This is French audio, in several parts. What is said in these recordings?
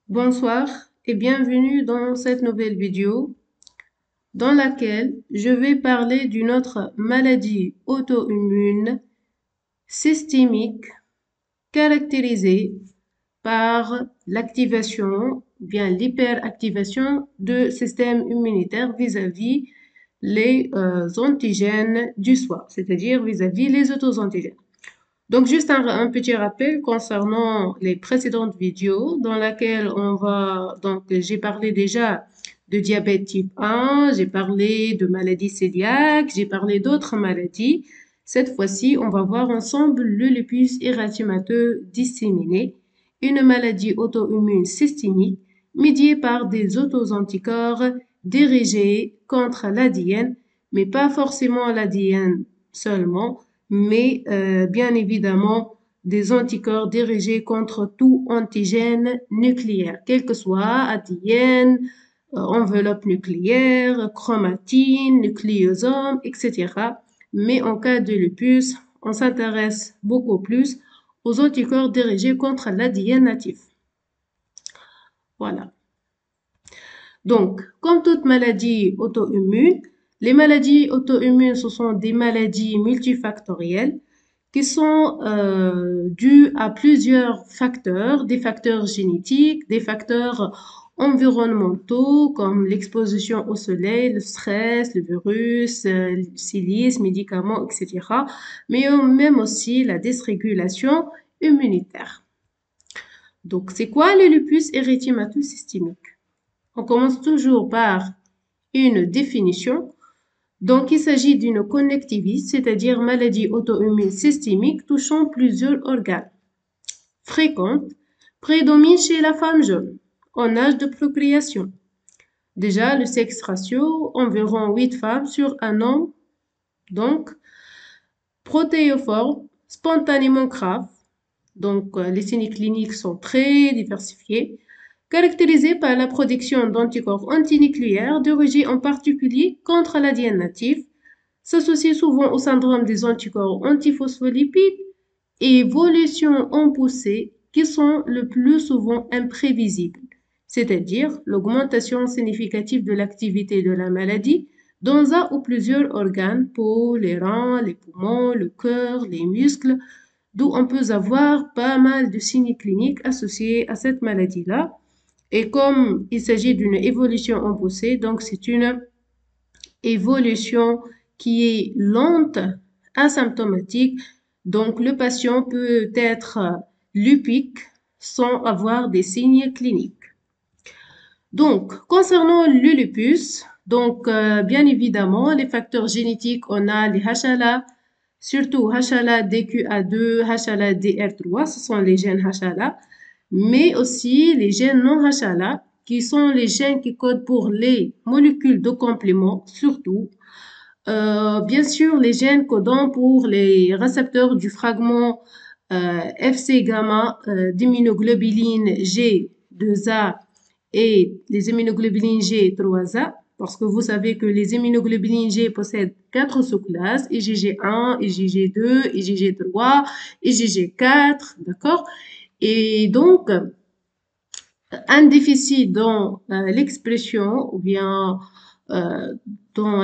Bonsoir et bienvenue dans cette nouvelle vidéo dans laquelle je vais parler d'une autre maladie auto-immune systémique caractérisée par l'activation, bien l'hyperactivation du système immunitaire vis-à-vis les antigènes du soi, c'est-à-dire vis-à-vis les auto-antigènes. Donc, juste un petit rappel concernant les précédentes vidéos dans laquelle j'ai parlé déjà de diabète type 1, j'ai parlé de maladie cœliaque, j'ai parlé d'autres maladies. Cette fois-ci, on va voir ensemble le lupus érythémateux disséminé, une maladie auto-immune systémique médiée par des autoanticorps dirigés contre l'ADN, mais pas forcément l'ADN seulement, mais bien évidemment des anticorps dirigés contre tout antigène nucléaire, quel que soit ADN, enveloppe nucléaire, chromatine, nucléosome, etc. Mais en cas de lupus, on s'intéresse beaucoup plus aux anticorps dirigés contre l'ADN natif. Voilà. Donc, comme toute maladie auto-immune, les maladies auto-immunes, ce sont des maladies multifactorielles qui sont dues à plusieurs facteurs, des facteurs génétiques, des facteurs environnementaux comme l'exposition au soleil, le stress, le virus, le silice, médicaments, etc. Mais même aussi la dysrégulation immunitaire. Donc, c'est quoi le lupus érythémateux systémique? On commence toujours par une définition. Donc, il s'agit d'une connectivite, c'est-à-dire maladie auto-immune systémique touchant plusieurs organes. Fréquente, prédomine chez la femme jeune, en âge de procréation. Déjà, le sexe ratio, environ 8 femmes sur un homme. Donc, protéoforme, spontanément grave. Donc, les signes cliniques sont très diversifiés, caractérisés par la production d'anticorps antinucléaires d'origine en particulier contre l'ADN natif, s'associe souvent au syndrome des anticorps antiphospholipides et évolutions en poussée qui sont le plus souvent imprévisibles, c'est-à-dire l'augmentation significative de l'activité de la maladie dans un ou plusieurs organes, peau, les reins, les poumons, le cœur, les muscles, d'où on peut avoir pas mal de signes cliniques associés à cette maladie-là. Et comme il s'agit d'une évolution en poussée, donc c'est une évolution qui est lente, asymptomatique. Donc, le patient peut être lupique sans avoir des signes cliniques. Donc, concernant le lupus, bien évidemment, les facteurs génétiques, on a les HLA, surtout HLA-DQA2, HLA-DR3, ce sont les gènes HLA, mais aussi les gènes non HLA, qui sont les gènes qui codent pour les molécules de complément, surtout. Bien sûr, les gènes codant pour les récepteurs du fragment Fc gamma d'immunoglobuline G2A et les immunoglobulines G3A, parce que vous savez que les immunoglobulines G possèdent 4 sous-classes, IgG1, IgG2, IgG3, IgG4, d'accord? Et donc, un déficit dans l'expression ou bien euh, dans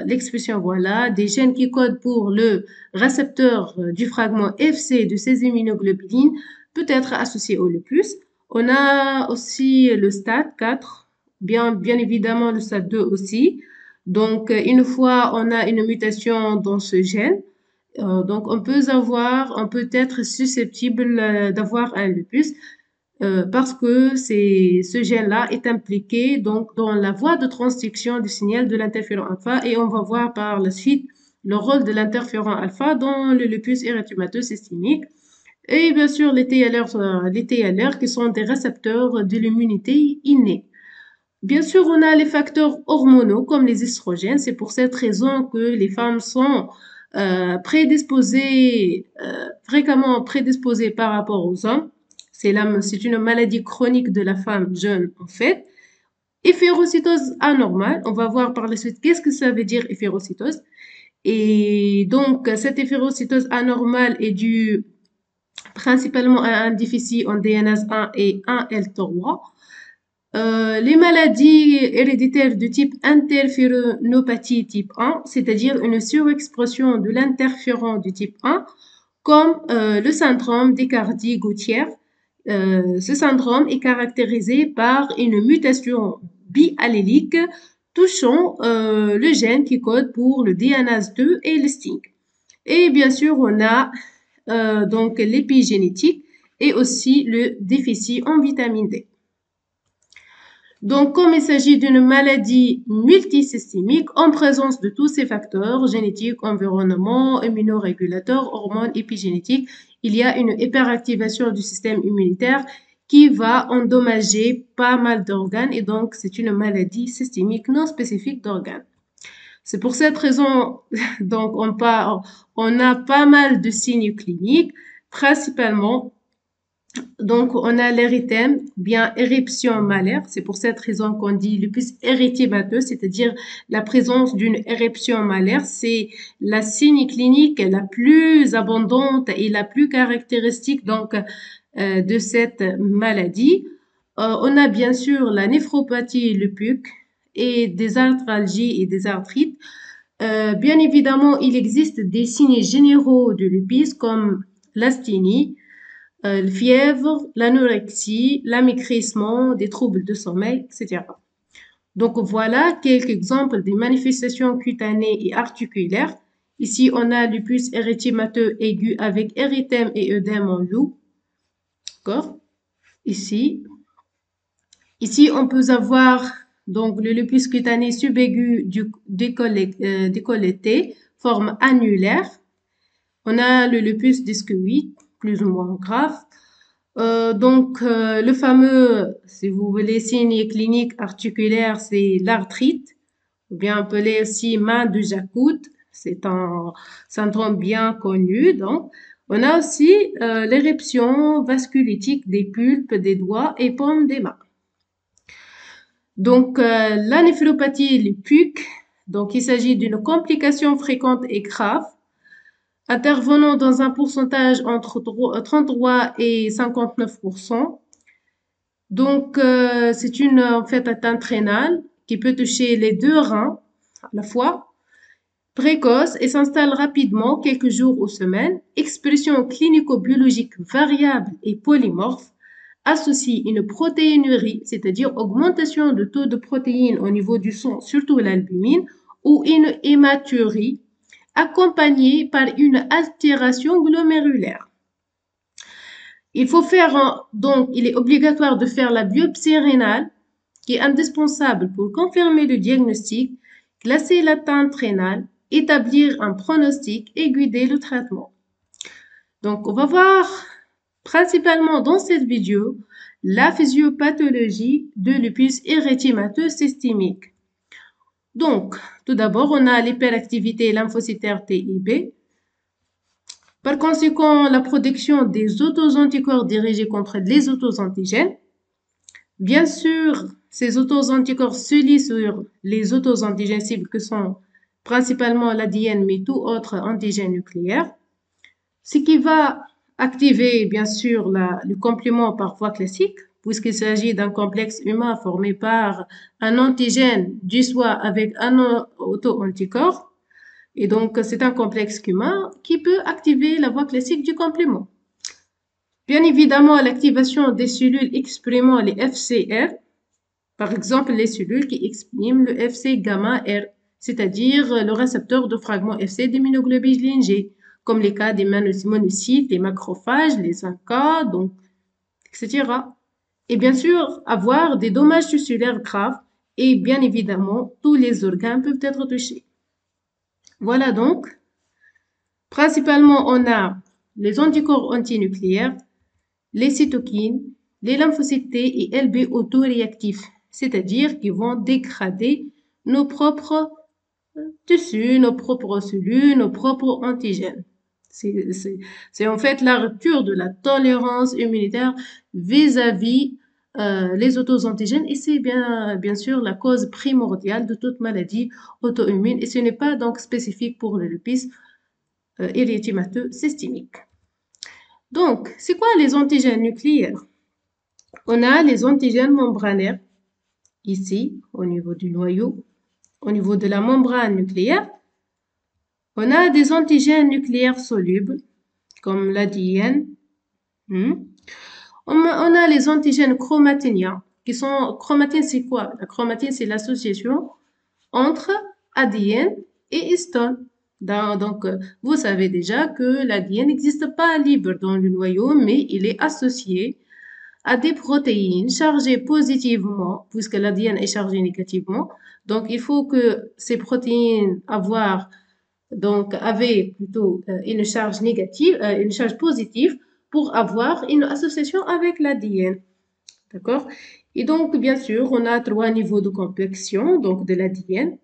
l'expression voilà, des gènes qui codent pour le récepteur du fragment Fc de ces immunoglobulines peut être associé au lupus. On a aussi le stade 4, bien évidemment le stade 2 aussi. Donc, une fois on a une mutation dans ce gène, donc on peut être susceptible d'avoir un lupus parce que ce gène-là est impliqué donc, dans la voie de transduction du signal de l'interféron alpha et on va voir par la suite le rôle de l'interféron alpha dans le lupus érythémateux systémique. Et bien sûr, les TLR qui sont des récepteurs de l'immunité innée. Bien sûr, on a les facteurs hormonaux comme les estrogènes. C'est pour cette raison que les femmes sont fréquemment prédisposées par rapport aux hommes. C'est une maladie chronique de la femme jeune, en fait. Éphérocytose anormale. On va voir par la suite qu'est-ce que ça veut dire éphérocytose. Et donc, cette éphérocytose anormale est due principalement un déficit en DNase 1 et 1L3. Les maladies héréditaires de type interféronopathie type 1, c'est-à-dire une surexpression de l'interféron du type 1, comme le syndrome d'Aicardi-Gouttière. Ce syndrome est caractérisé par une mutation biallélique touchant le gène qui code pour le DNase 2 et le STING. Et bien sûr, on a donc l'épigénétique et aussi le déficit en vitamine D. Donc, comme il s'agit d'une maladie multisystémique en présence de tous ces facteurs, génétiques, environnement, immunorégulateurs, hormones, épigénétiques, il y a une hyperactivation du système immunitaire qui va endommager pas mal d'organes et donc c'est une maladie systémique non spécifique d'organes. C'est pour cette raison, donc on a pas mal de signes cliniques, principalement donc, on a l'érythème, bien éruption malaire. C'est pour cette raison qu'on dit lupus érythémateux, c'est-à-dire la présence d'une éruption malaire. C'est la signe clinique la plus abondante et la plus caractéristique donc de cette maladie. On a bien sûr la néphropathie lupique et des arthralgies et des arthrites. Bien évidemment, il existe des signes généraux de lupus comme l'asthénie, la fièvre, l'anorexie, l'amaigrissement, des troubles de sommeil, etc. Donc voilà quelques exemples des manifestations cutanées et articulaires. Ici, on a lupus érythémateux aigu avec érythème et œdème en loup. D'accord? Ici, on peut avoir donc le lupus cutané subaigu décolleté, forme annulaire. On a le lupus discoïde, plus ou moins grave. Le fameux, si vous voulez, signe clinique articulaire, c'est l'arthrite, ou bien appelé aussi main de Jacquot. C'est un syndrome bien connu. Donc, on a aussi l'éruption vasculitique des pulpes des doigts et paumes des mains. Donc, la néphropathie lipique, donc il s'agit d'une complication fréquente et grave intervenant dans un pourcentage entre 33 et 59%. Donc, c'est une en fait atteinte rénale qui peut toucher les deux reins à la fois, précoce et s'installe rapidement quelques jours ou semaines, expression clinico-biologique variable et polymorphe, associe une protéinurie, c'est-à-dire augmentation de taux de protéines au niveau du sang, surtout l'albumine, ou une hématurie, accompagnée par une altération glomérulaire. Il est obligatoire de faire la biopsie rénale, qui est indispensable pour confirmer le diagnostic, classer l'atteinte rénale, établir un pronostic et guider le traitement. Donc, on va voir principalement dans cette vidéo la physiopathologie de lupus érythémateux systémique. Donc, tout d'abord, on a l'hyperactivité lymphocytaire TIB. Par conséquent, la production des autoanticorps dirigés contre les autoantigènes. Bien sûr, ces autoanticorps se lient sur les autoantigènes cibles que sont principalement l'ADN, mais tout autre antigène nucléaire, ce qui va activer, bien sûr, le complément par voie classique, puisqu'il s'agit d'un complexe humain formé par un antigène du soi avec un autoanticorps. Et donc, c'est un complexe humain qui peut activer la voie classique du complément. Bien évidemment, l'activation des cellules exprimant les FCR, par exemple les cellules qui expriment le FC gamma R, c'est-à-dire le récepteur de fragments FC d'immunoglobulines G, comme les cas des monocytes, les macrophages, les NK, donc, etc. Et bien sûr, avoir des dommages tissulaires graves et bien évidemment, tous les organes peuvent être touchés. Voilà donc, principalement, on a les anticorps antinucléaires, les cytokines, les lymphocytes T et LB autoréactifs, c'est-à-dire qui vont dégrader nos propres tissus, nos propres cellules, nos propres antigènes. C'est en fait la rupture de la tolérance immunitaire vis-à-vis les autoantigènes et c'est bien sûr la cause primordiale de toute maladie auto-immune et ce n'est pas donc spécifique pour le lupus érythémateux systémique. Donc, c'est quoi les antigènes nucléaires? On a les antigènes membranaires, ici, au niveau du noyau, au niveau de la membrane nucléaire. On a des antigènes nucléaires solubles, comme l'ADN. On a les antigènes chromatiniens, qui sont... Chromatine, c'est quoi? La chromatine, c'est l'association entre ADN et histone. Donc, vous savez déjà que l'ADN n'existe pas libre dans le noyau, mais il est associé à des protéines chargées positivement, puisque l'ADN est chargé négativement. Donc, il faut que ces protéines avaient plutôt une charge négative, une charge positive pour avoir une association avec l'ADN. D'accord? Et donc, bien sûr, on a 3 niveaux de complexion, donc de l'ADN.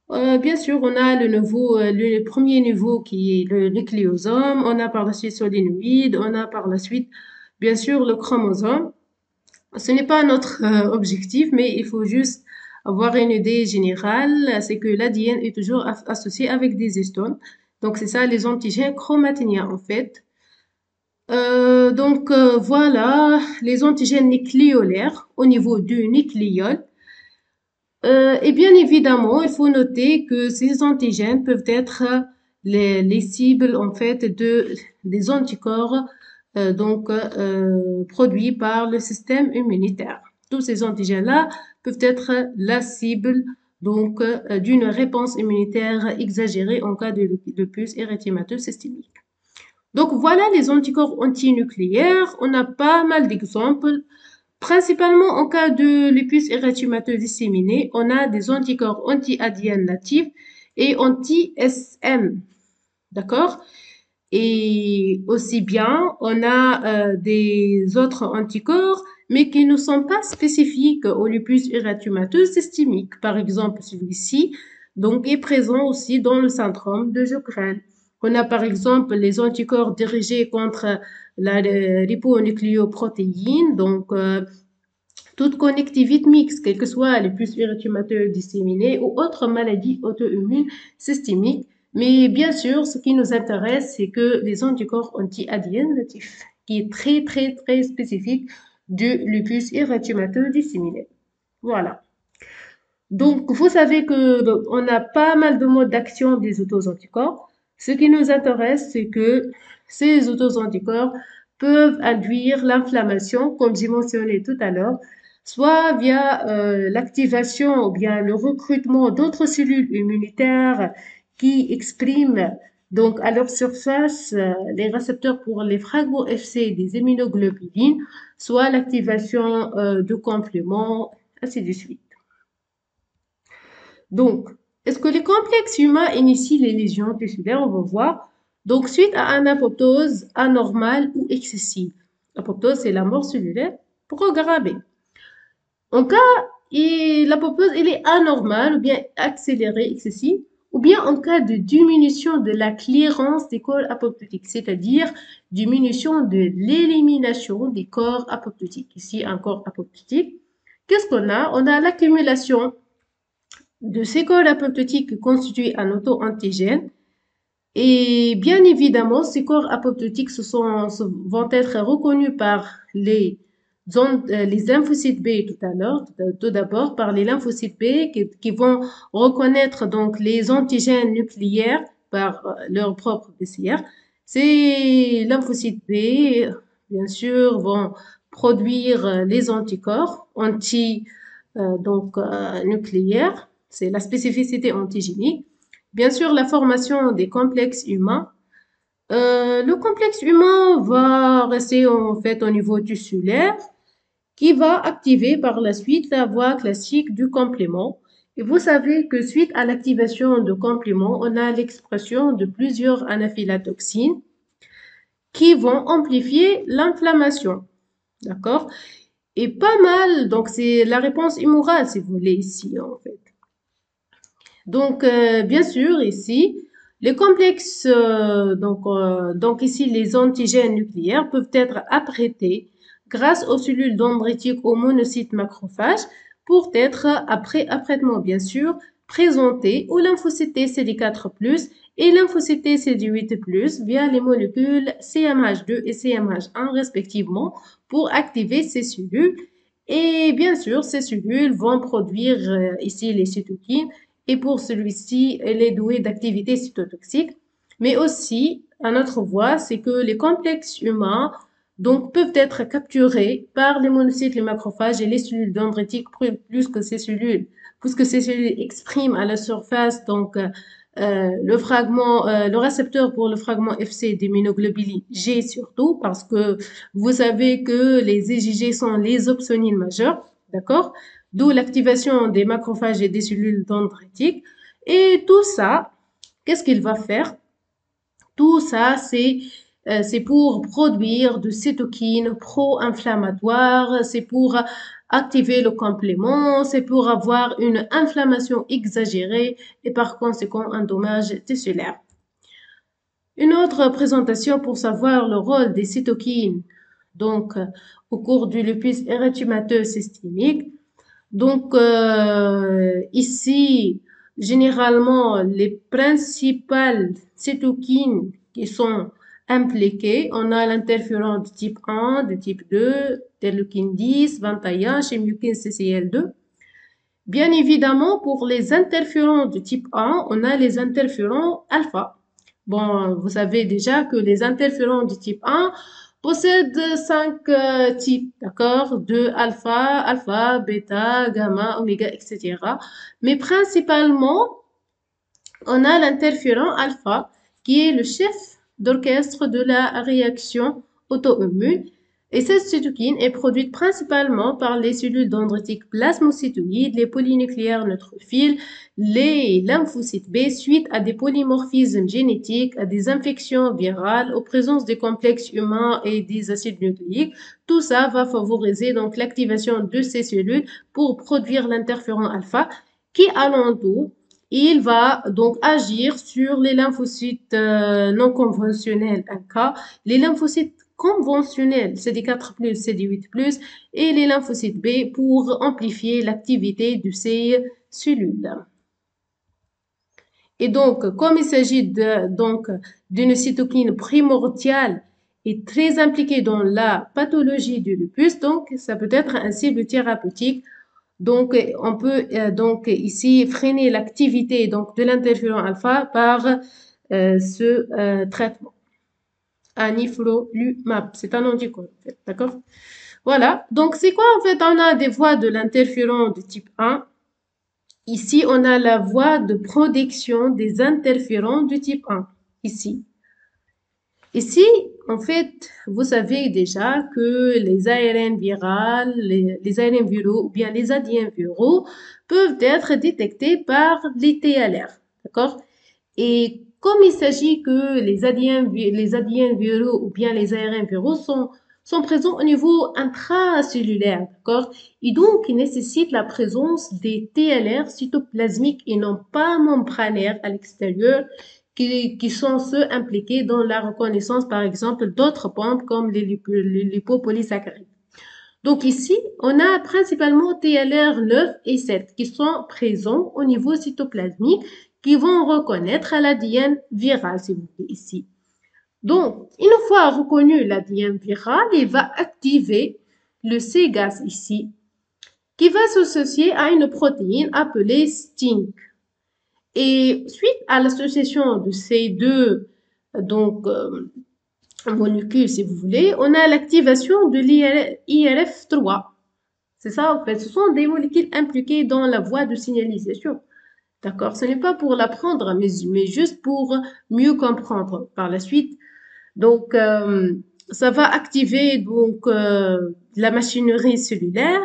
Bien sûr, on a le premier niveau qui est le nucléosome, on a par la suite solénoïde, on a par la suite, bien sûr, le chromosome. Ce n'est pas notre objectif, mais il faut juste avoir une idée générale, c'est que l'ADN est toujours associé avec des histones. Donc, c'est ça les antigènes chromatiniens, en fait. Voilà, les antigènes nucléolaires au niveau du nucléole. Et bien évidemment, il faut noter que ces antigènes peuvent être les cibles en fait des anticorps produits par le système immunitaire. Tous ces antigènes-là peuvent être la cible d'une réponse immunitaire exagérée en cas de lupus érythémateux systémique. Donc voilà les anticorps antinucléaires. On a pas mal d'exemples. Principalement en cas de lupus érythémateux disséminé, on a des anticorps anti-ADN natifs et anti-SM. D'accord? Et aussi bien, on a des autres anticorps, mais qui ne sont pas spécifiques au lupus érythémateux systémique. Par exemple, celui-ci donc, est présent aussi dans le syndrome de Sjögren. On a par exemple les anticorps dirigés contre la ribonucléoprotéine, toute connectivité mixte, quel que soit les lupus érythémateux disséminés ou autres maladies auto-immunes systémiques. Mais bien sûr, ce qui nous intéresse, c'est que les anticorps anti-ADN natifs, qui est très, très, très spécifique du lupus érythémateux disséminé. Voilà. Donc, vous savez qu'on a pas mal de modes d'action des autoanticorps. Ce qui nous intéresse, c'est que ces autoanticorps peuvent induire l'inflammation, comme j'ai mentionné tout à l'heure, soit via l'activation ou bien le recrutement d'autres cellules immunitaires qui expriment donc à leur surface les récepteurs pour les fragments FC des immunoglobulines, soit l'activation de compléments, ainsi de suite. Donc, est-ce que les complexes humains initient les lésions tissulaires? On va voir. Donc, suite à une apoptose anormale ou excessive. L'apoptose, c'est la mort cellulaire programmée. En cas, l'apoptose, elle est anormale ou bien accélérée, excessive, ou bien en cas de diminution de la clairance des corps apoptotiques, c'est-à-dire diminution de l'élimination des corps apoptotiques. Ici, un corps apoptotique. Qu'est-ce qu'on a? On a l'accumulation de ces corps apoptotiques constituent un auto-antigène. Et bien évidemment, ces corps apoptotiques vont être reconnus par les lymphocytes B tout d'abord par les lymphocytes B qui vont reconnaître donc les antigènes nucléaires par leur propre PCR. Ces lymphocytes B, bien sûr, vont produire les anticorps nucléaires. C'est la spécificité antigénique. Bien sûr, la formation des complexes humains. Le complexe humain va rester en fait au niveau tissulaire qui va activer par la suite la voie classique du complément. Et vous savez que suite à l'activation de complément, on a l'expression de plusieurs anaphylatoxines qui vont amplifier l'inflammation. D'accord? Et pas mal, donc c'est la réponse immorale si vous voulez ici en fait. Donc, bien sûr, ici, les complexes, ici, les antigènes nucléaires peuvent être apprêtés grâce aux cellules dendritiques aux monocytes macrophages pour être, après apprêtement, bien sûr, présentés aux lymphocytes CD4+, et lymphocyte T CD8+ via les molécules CMH2 et CMH1 respectivement pour activer ces cellules. Et bien sûr, ces cellules vont produire ici les cytokines et pour celui-ci, elle est douée d'activité cytotoxique. Mais aussi, un autre voie, c'est que les complexes humains donc, peuvent être capturés par les monocytes, les macrophages et les cellules dendritiques puisque ces cellules expriment à la surface donc le récepteur pour le fragment FC d'immunoglobulines G surtout, parce que vous savez que les IgG sont les opsonines majeures, d'accord? D'où l'activation des macrophages et des cellules dendritiques. Et tout ça, qu'est-ce qu'il va faire? Tout ça, c'est pour produire de cytokines pro-inflammatoires, c'est pour activer le complément, c'est pour avoir une inflammation exagérée et par conséquent un dommage tissulaire. Une autre présentation pour savoir le rôle des cytokines donc au cours du lupus érythémateux systémique. Donc ici, généralement, les principales cytokines qui sont impliquées, on a l'interféron de type 1, de type 2, interleukine 10, 21, chymiokin CCL2. Bien évidemment, pour les interférons de type 1, on a les interférons alpha. Bon, vous savez déjà que les interférons de type 1 possèdent 5 types, d'accord? De alpha, alpha, bêta, gamma, oméga, etc. Mais principalement, on a l'interféron alpha qui est le chef d'orchestre de la réaction auto-immune. Et cette cytokine est produite principalement par les cellules dendritiques plasmocytoïdes, les polynucléaires neutrophiles, les lymphocytes B suite à des polymorphismes génétiques, à des infections virales, aux présences des complexes humains et des acides nucléiques. Tout ça va favoriser donc l'activation de ces cellules pour produire l'interféron alpha qui, à l'entour, il va donc agir sur les lymphocytes non conventionnels NK, les lymphocytes conventionnels CD4+, CD8+, et les lymphocytes B pour amplifier l'activité de ces cellules. Et donc, comme il s'agit d'une cytokine primordiale et très impliquée dans la pathologie du lupus, donc ça peut être un cible thérapeutique. Donc, on peut donc ici freiner l'activité donc de l'interféron alpha par ce traitement. Anifrolumab, c'est un anticorps, en fait, d'accord? Voilà, donc c'est quoi en fait? On a des voies de l'interféron de type 1. Ici, on a la voie de production des interférons du type 1, ici. Ici, en fait, vous savez déjà que les ARN virales, les ARN viraux ou bien les ADN viraux peuvent être détectés par les TLR, d'accord? Et comme il s'agit que les ADN viraux ou bien les ARN viraux sont présents au niveau intracellulaire, d'accord? Et donc, ils nécessitent la présence des TLR cytoplasmiques et non pas membranaires à l'extérieur qui sont ceux impliqués dans la reconnaissance, par exemple, d'autres pompes comme les lipopolysaccharides. Donc ici, on a principalement TLR 9 et 7 qui sont présents au niveau cytoplasmique qui vont reconnaître l'ADN viral, si vous voulez, ici. Donc, une fois reconnu l'ADN viral, il va activer le cGAS ici, qui va s'associer à une protéine appelée STING. Et suite à l'association de ces deux molécules, si vous voulez, on a l'activation de l'IRF3. C'est ça, en fait. Ce sont des molécules impliquées dans la voie de signalisation. D'accord? Ce n'est pas pour l'apprendre, mais juste pour mieux comprendre par la suite. Donc, ça va activer la machinerie cellulaire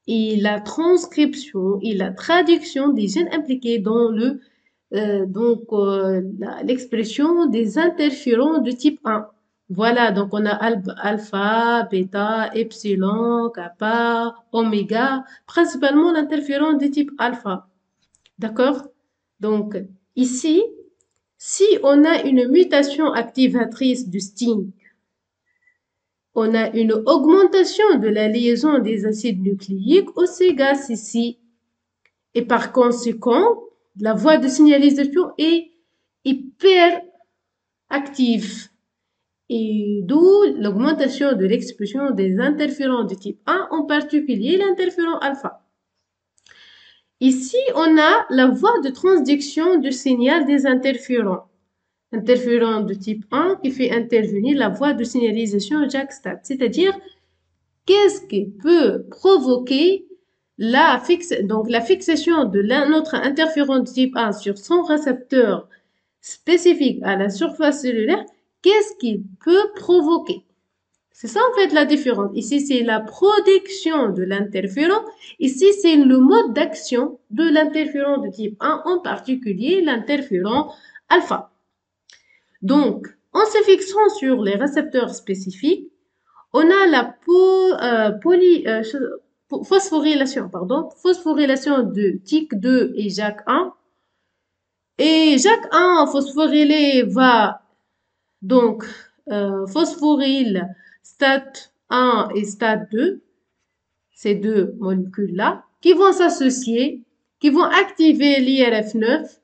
et la transcription et la traduction des gènes impliqués dans l'expression des interférons de type 1. Voilà, donc on a alpha, bêta, epsilon, kappa, oméga, principalement l'interféron de type alpha. D'accord? Donc, ici, si on a une mutation activatrice du STING, on a une augmentation de la liaison des acides nucléiques au cGAS ici. Et par conséquent, la voie de signalisation est hyperactif. Et d'où l'augmentation de l'expression des interférons de type 1, en particulier l'interféron alpha. Ici, on a la voie de transduction du signal des interférons. Interféron de type 1 qui fait intervenir la voie de signalisation JAK-STAT, c'est-à-dire qu'est-ce qui peut provoquer la fixation de notre interféron de type 1 sur son récepteur spécifique à la surface cellulaire, qu'est-ce qu'il peut provoquer? C'est ça en fait la différence. Ici, c'est la production de l'interféron. Ici, c'est le mode d'action de l'interféron de type 1, en particulier l'interféron alpha. Donc, en se fixant sur les récepteurs spécifiques, on a la phosphorylation de TIC2 et JAK1. Et JAK1 phosphorylé va donc phosphoryle STAT1 et STAT2, ces deux molécules-là, qui vont s'associer, qui vont activer l'IRF9,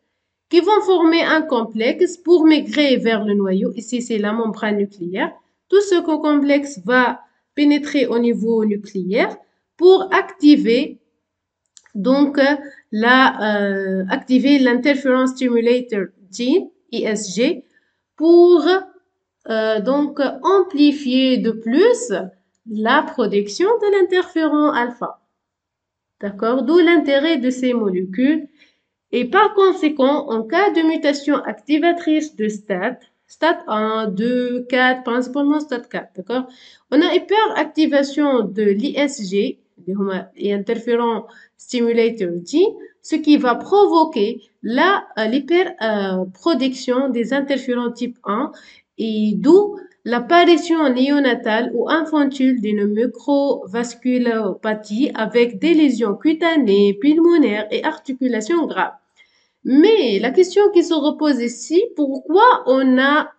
qui vont former un complexe pour migrer vers le noyau. Ici, c'est la membrane nucléaire. Tout ce complexe va pénétrer au niveau nucléaire pour activer activer l'interference stimulator gene, ISG, pour amplifier de plus la production de l'interféron alpha. D'accord? D'où l'intérêt de ces molécules. Et par conséquent, en cas de mutation activatrice de STAT 1, 2, 4, principalement STAT 4, d'accord? On a hyperactivation de l'ISG, l'interféron stimulator gene, ce qui va provoquer l'hyperproduction des interférons type 1 et d'où l'apparition néonatale ou infantile d'une microvasculopathie avec des lésions cutanées, pulmonaires et articulations graves. Mais la question qui se repose ici, pourquoi on a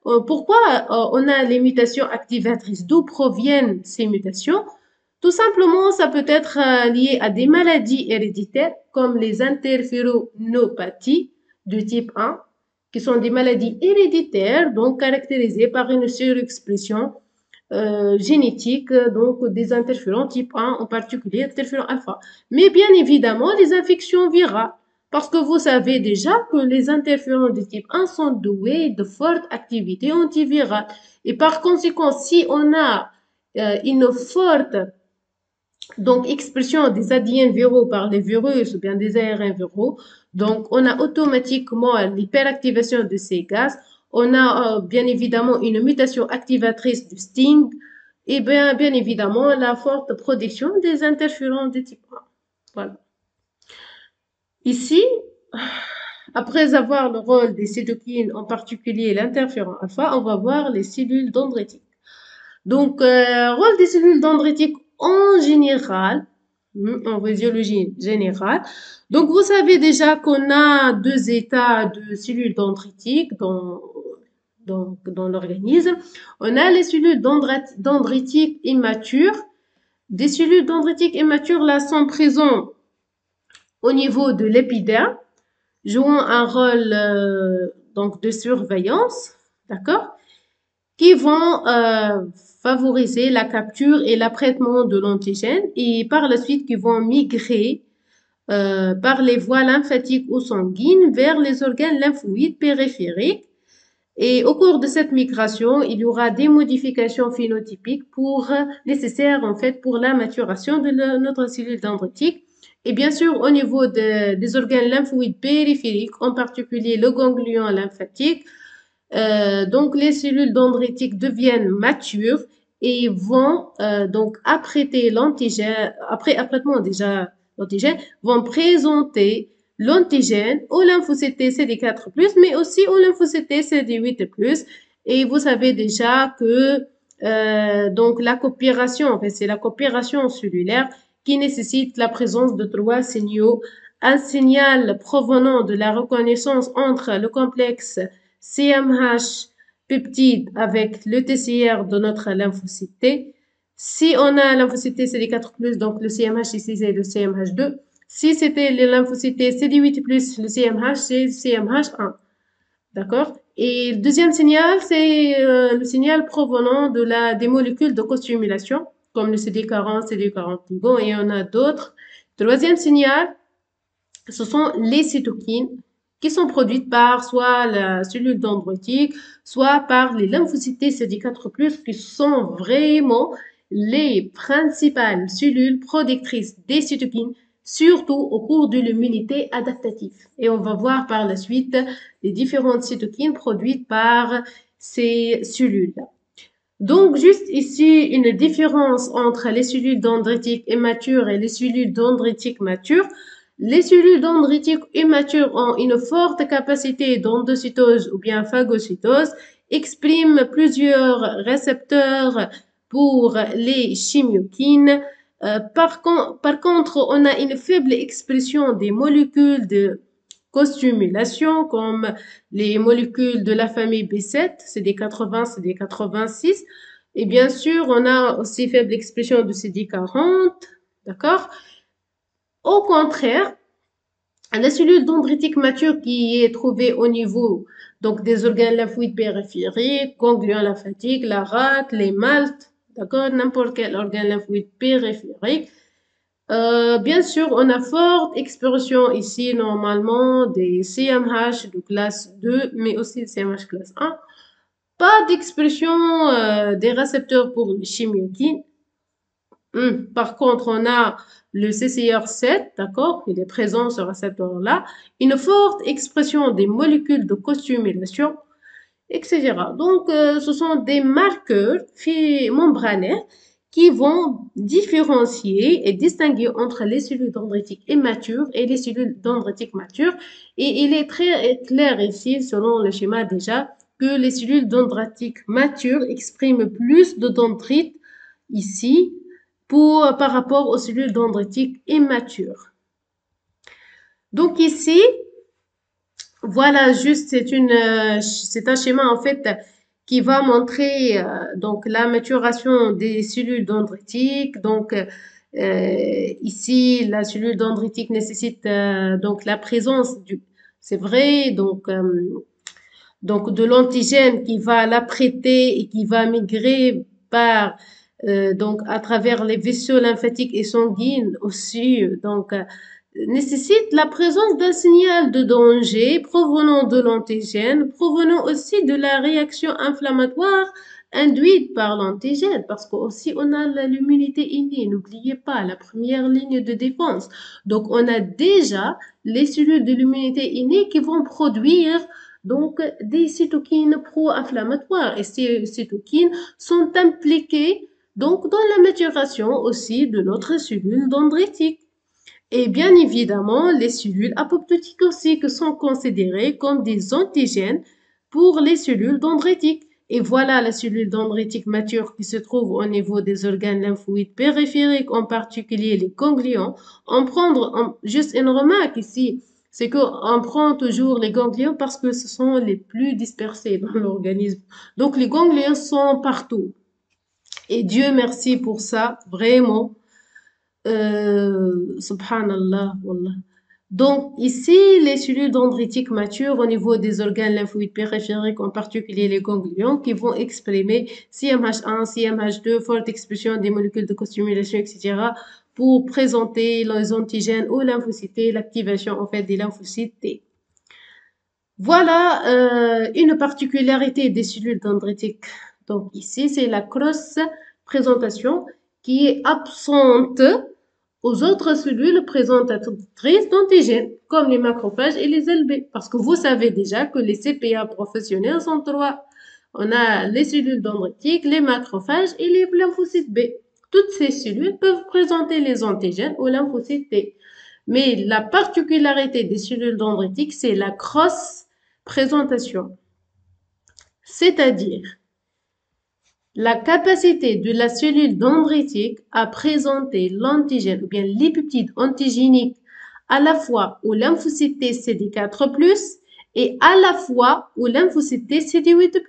on a les mutations activatrices? D'où proviennent ces mutations? Tout simplement, ça peut être lié à des maladies héréditaires comme les interféronopathies de type 1, qui sont des maladies héréditaires, donc caractérisées par une surexpression génétique, donc des interférons type 1, en particulier interféron alpha. Mais bien évidemment, les infections virales, parce que vous savez déjà que les interférons de type 1 sont doués de forte activité antivirale. Et par conséquent, si on a une forte expression des ADN viraux par les virus ou bien des ARN viraux, donc on a automatiquement l'hyperactivation de ces gaz. On a bien évidemment une mutation activatrice du STING et bien évidemment la forte production des interférons de type 1. Voilà. Ici, après avoir le rôle des cytokines, en particulier l'interféron alpha, on va voir les cellules dendritiques. Donc, rôle des cellules dendritiques en général, en physiologie générale. Donc, vous savez déjà qu'on a deux états de cellules dendritiques dans l'organisme. On a les cellules dendritiques immatures. Des cellules dendritiques immatures là sont présentes au niveau de l'épiderme, jouant un rôle de surveillance, d'accord, qui vont favoriser la capture et l'apprêtement de l'antigène et par la suite qui vont migrer par les voies lymphatiques ou sanguines vers les organes lymphoïdes périphériques. Et au cours de cette migration, il y aura des modifications phénotypiques nécessaires en fait pour la maturation de notre cellule dendritique. Et bien sûr, au niveau des organes lymphoïdes périphériques, en particulier le ganglion lymphatique, donc les cellules dendritiques deviennent matures et vont apprêter l'antigène, après apprêtement déjà l'antigène, vont présenter l'antigène aux lymphocytes CD4+, mais aussi aux lymphocytes CD8+. Et vous savez déjà que la coopération, en fait, c'est la coopération cellulaire qui nécessite la présence de 3 signaux. Un signal provenant de la reconnaissance entre le complexe CMH peptide avec le TCR de notre lymphocyte. Si on a un lymphocyte CD4+, donc le CMH ici c'est le CMH2, Si c'était les lymphocytes CD8+, le CMH, c'est CMH1. D'accord? Et le deuxième signal, c'est le signal provenant des molécules de costimulation, comme le CD40, CD40 ligand, et on a d'autres. Troisième signal, ce sont les cytokines qui sont produites par soit la cellule dendritique, soit par les lymphocytes CD4+, qui sont vraiment les principales cellules productrices des cytokines, surtout au cours de l'immunité adaptative. Et on va voir par la suite les différentes cytokines produites par ces cellules-là. Donc, juste ici, une différence entre les cellules dendritiques immatures et les cellules dendritiques matures. Les cellules dendritiques immatures ont une forte capacité d'endocytose ou bien phagocytose, expriment plusieurs récepteurs pour les chimiokines. Par contre, on a une faible expression des molécules de costimulation comme les molécules de la famille B7, CD80, CD86. Et bien sûr, on a aussi faible expression de CD40, d'accord? Au contraire, la cellule dendritique mature qui est trouvée au niveau donc des organes lymphoïdes périphériques, ganglions lymphatiques, la rate, les maltes, d'accord? N'importe quel organe lymphoïde périphérique. Bien sûr, on a forte expression ici normalement des CMH de classe 2, mais aussi des CMH classe 1. Pas d'expression des récepteurs pour les chimiokines. Par contre, on a le CCR7, d'accord, il est présent ce récepteur-là, une forte expression des molécules de costimulation, etc. Donc, ce sont des marqueurs membranaires qui vont différencier et distinguer entre les cellules dendritiques immatures et les cellules dendritiques matures. Et il est très clair ici, selon le schéma déjà, que les cellules dendritiques matures expriment plus de dendrites ici par rapport aux cellules dendritiques immatures. Donc ici, voilà, juste c'est un schéma en fait qui va montrer donc la maturation des cellules dendritiques. Donc ici, la cellule dendritique nécessite donc la présence c'est vrai, donc de l'antigène qui va l'apprêter et qui va migrer donc à travers les vaisseaux lymphatiques et sanguines aussi. Donc nécessite la présence d'un signal de danger provenant de l'antigène, provenant aussi de la réaction inflammatoire induite par l'antigène, parce qu'aussi on a l'immunité innée, n'oubliez pas, la première ligne de défense. Donc on a déjà les cellules de l'immunité innée qui vont produire donc des cytokines pro-inflammatoires, et ces cytokines sont impliquées donc dans la maturation aussi de notre cellule dendritique. Et bien évidemment, les cellules apoptotiques aussi que sont considérées comme des antigènes pour les cellules dendritiques. Et voilà la cellule dendritique mature qui se trouve au niveau des organes lymphoïdes périphériques, en particulier les ganglions. Juste une remarque ici, c'est qu'on prend toujours les ganglions parce que ce sont les plus dispersés dans l'organisme. Donc les ganglions sont partout. Et Dieu merci pour ça, vraiment. Subhanallah, wallah. Donc, ici, les cellules dendritiques matures au niveau des organes lymphoïdes périphériques, en particulier les ganglions, qui vont exprimer CMH1, CMH2, forte expression des molécules de costimulation, etc., pour présenter les antigènes aux lymphocytes, l'activation, en fait, des lymphocytes T. Voilà une particularité des cellules dendritiques. Donc, ici, c'est la cross-présentation qui est absente aux autres cellules présentatrices d'antigènes, comme les macrophages et les LB. Parce que vous savez déjà que les CPA professionnels sont trois. On a les cellules dendritiques, les macrophages et les lymphocytes B. Toutes ces cellules peuvent présenter les antigènes aux lymphocytes T. Mais la particularité des cellules dendritiques, c'est la cross-présentation. C'est-à-dire la capacité de la cellule dendritique à présenter l'antigène ou bien les peptides antigéniques à la fois au lymphocyte T CD4+, et à la fois au lymphocyte T CD8+,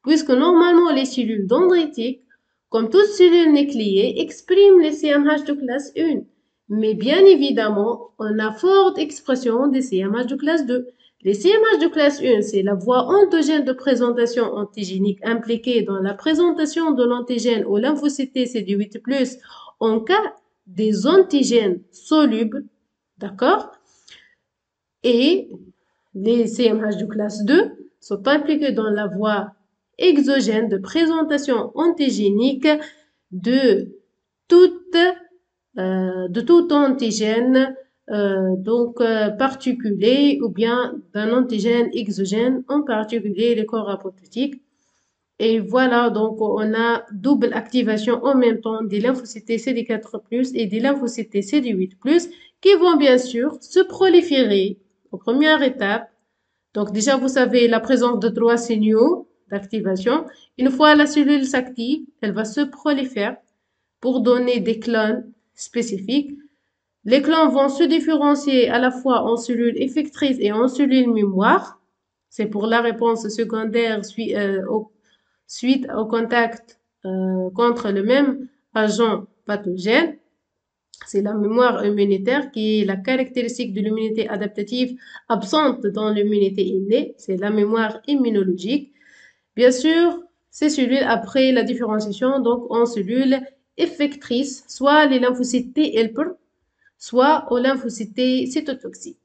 puisque normalement les cellules dendritiques, comme toutes cellules nucléées, expriment les CMH de classe 1. Mais bien évidemment, on a forte expression des CMH de classe 2. Les CMH de classe 1, c'est la voie ontogène de présentation antigénique impliquée dans la présentation de l'antigène au lymphocyte CD8+, en cas des antigènes solubles, d'accord? Et les CMH de classe 2 sont impliqués dans la voie exogène de présentation antigénique de toute de tout antigène particulier ou bien d'un antigène exogène, en particulier les corps apoptotiques. Et voilà, donc on a double activation en même temps des lymphocytes CD4+ et des lymphocytes CD8+, qui vont bien sûr se proliférer en première étape. Donc déjà, vous savez la présence de 3 signaux d'activation. Une fois la cellule s'active, elle va se proliférer pour donner des clones spécifiques. Les clones vont se différencier à la fois en cellules effectrices et en cellules mémoire. C'est pour la réponse secondaire suite au contact contre le même agent pathogène. C'est la mémoire immunitaire qui est la caractéristique de l'immunité adaptative absente dans l'immunité innée. C'est la mémoire immunologique. Bien sûr, ces cellules, après la différenciation, donc en cellules effectrices, soit les lymphocytes T helper, soit aux lymphocytes cytotoxiques.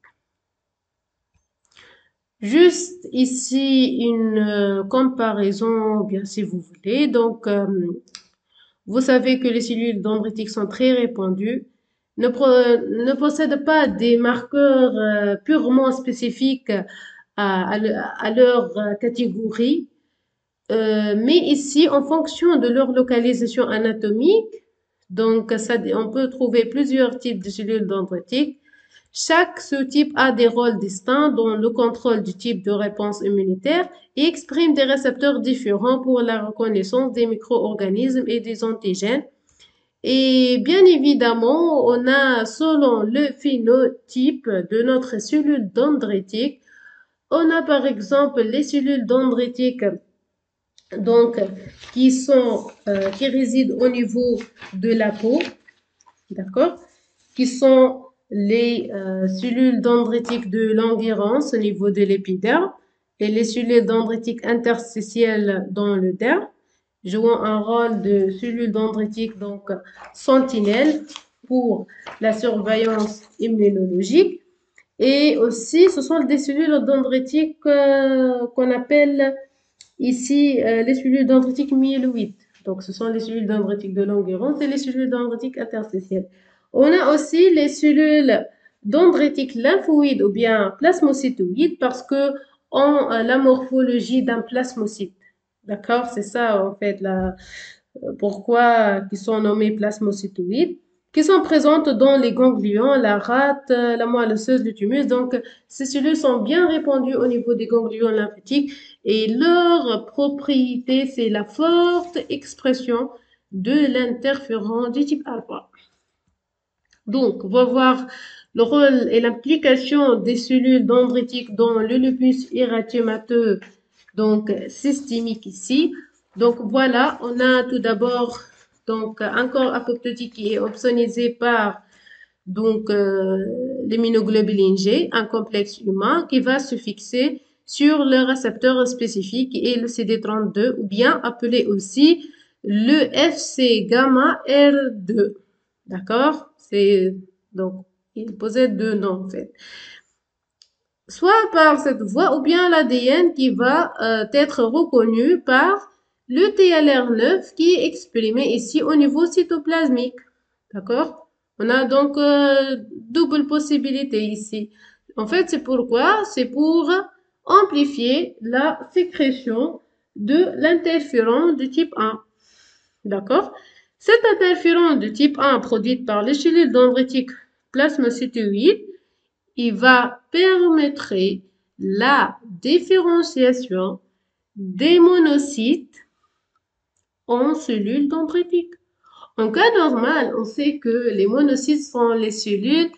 Juste ici une comparaison, bien si vous voulez. Donc, vous savez que les cellules dendritiques sont très répandues, ne possèdent pas des marqueurs purement spécifiques à leur catégorie, mais ici, en fonction de leur localisation anatomique, donc on peut trouver plusieurs types de cellules dendritiques. Chaque sous-type a des rôles distincts dans le contrôle du type de réponse immunitaire et exprime des récepteurs différents pour la reconnaissance des micro-organismes et des antigènes. Et bien évidemment, on a, selon le phénotype de notre cellule dendritique, on a par exemple les cellules dendritiques donc, qui résident au niveau de la peau, d'accord, qui sont les cellules dendritiques de Langerhans au niveau de l'épiderme et les cellules dendritiques interstitielles dans le derme, jouant un rôle de cellules dendritiques donc sentinelles pour la surveillance immunologique. Et aussi, ce sont des cellules dendritiques qu'on appelle ici les cellules dendritiques myéloïdes. Donc, ce sont les cellules dendritiques de Langerhans et les cellules dendritiques interstitielles. On a aussi les cellules dendritiques lymphoïdes ou bien plasmocytoïdes parce que ont la morphologie d'un plasmocyte. D'accord? C'est ça, en fait, pourquoi ils sont nommés plasmocytoïdes, qui sont présentes dans les ganglions, la rate, la moelle osseuse, le thymus. Donc, ces cellules sont bien répandues au niveau des ganglions lymphétiques et leur propriété, c'est la forte expression de l'interféron du type alpha. Donc, on va voir le rôle et l'implication des cellules dendritiques dans le lupus érythémateux, donc systémique ici. Donc voilà, on a tout d'abord donc un corps apoptotique qui est opsonisé par donc l'immunoglobuline G, un complexe humain qui va se fixer sur le récepteur spécifique et le CD32 ou bien appelé aussi le FC gamma R2. D'accord? C'est donc il possède deux noms en fait. Soit par cette voie ou bien l'ADN qui va être reconnu par le TLR9 qui est exprimé ici au niveau cytoplasmique. D'accord? On a donc double possibilité ici. En fait, c'est pourquoi? C'est pour amplifier la sécrétion de l'interféron de type 1. D'accord? Cet interféron de type 1 produit par les cellules dendritiques plasmacytoïdes, il va permettre la différenciation des monocytes en cellules dendritiques. En cas normal, on sait que les monocytes sont les cellules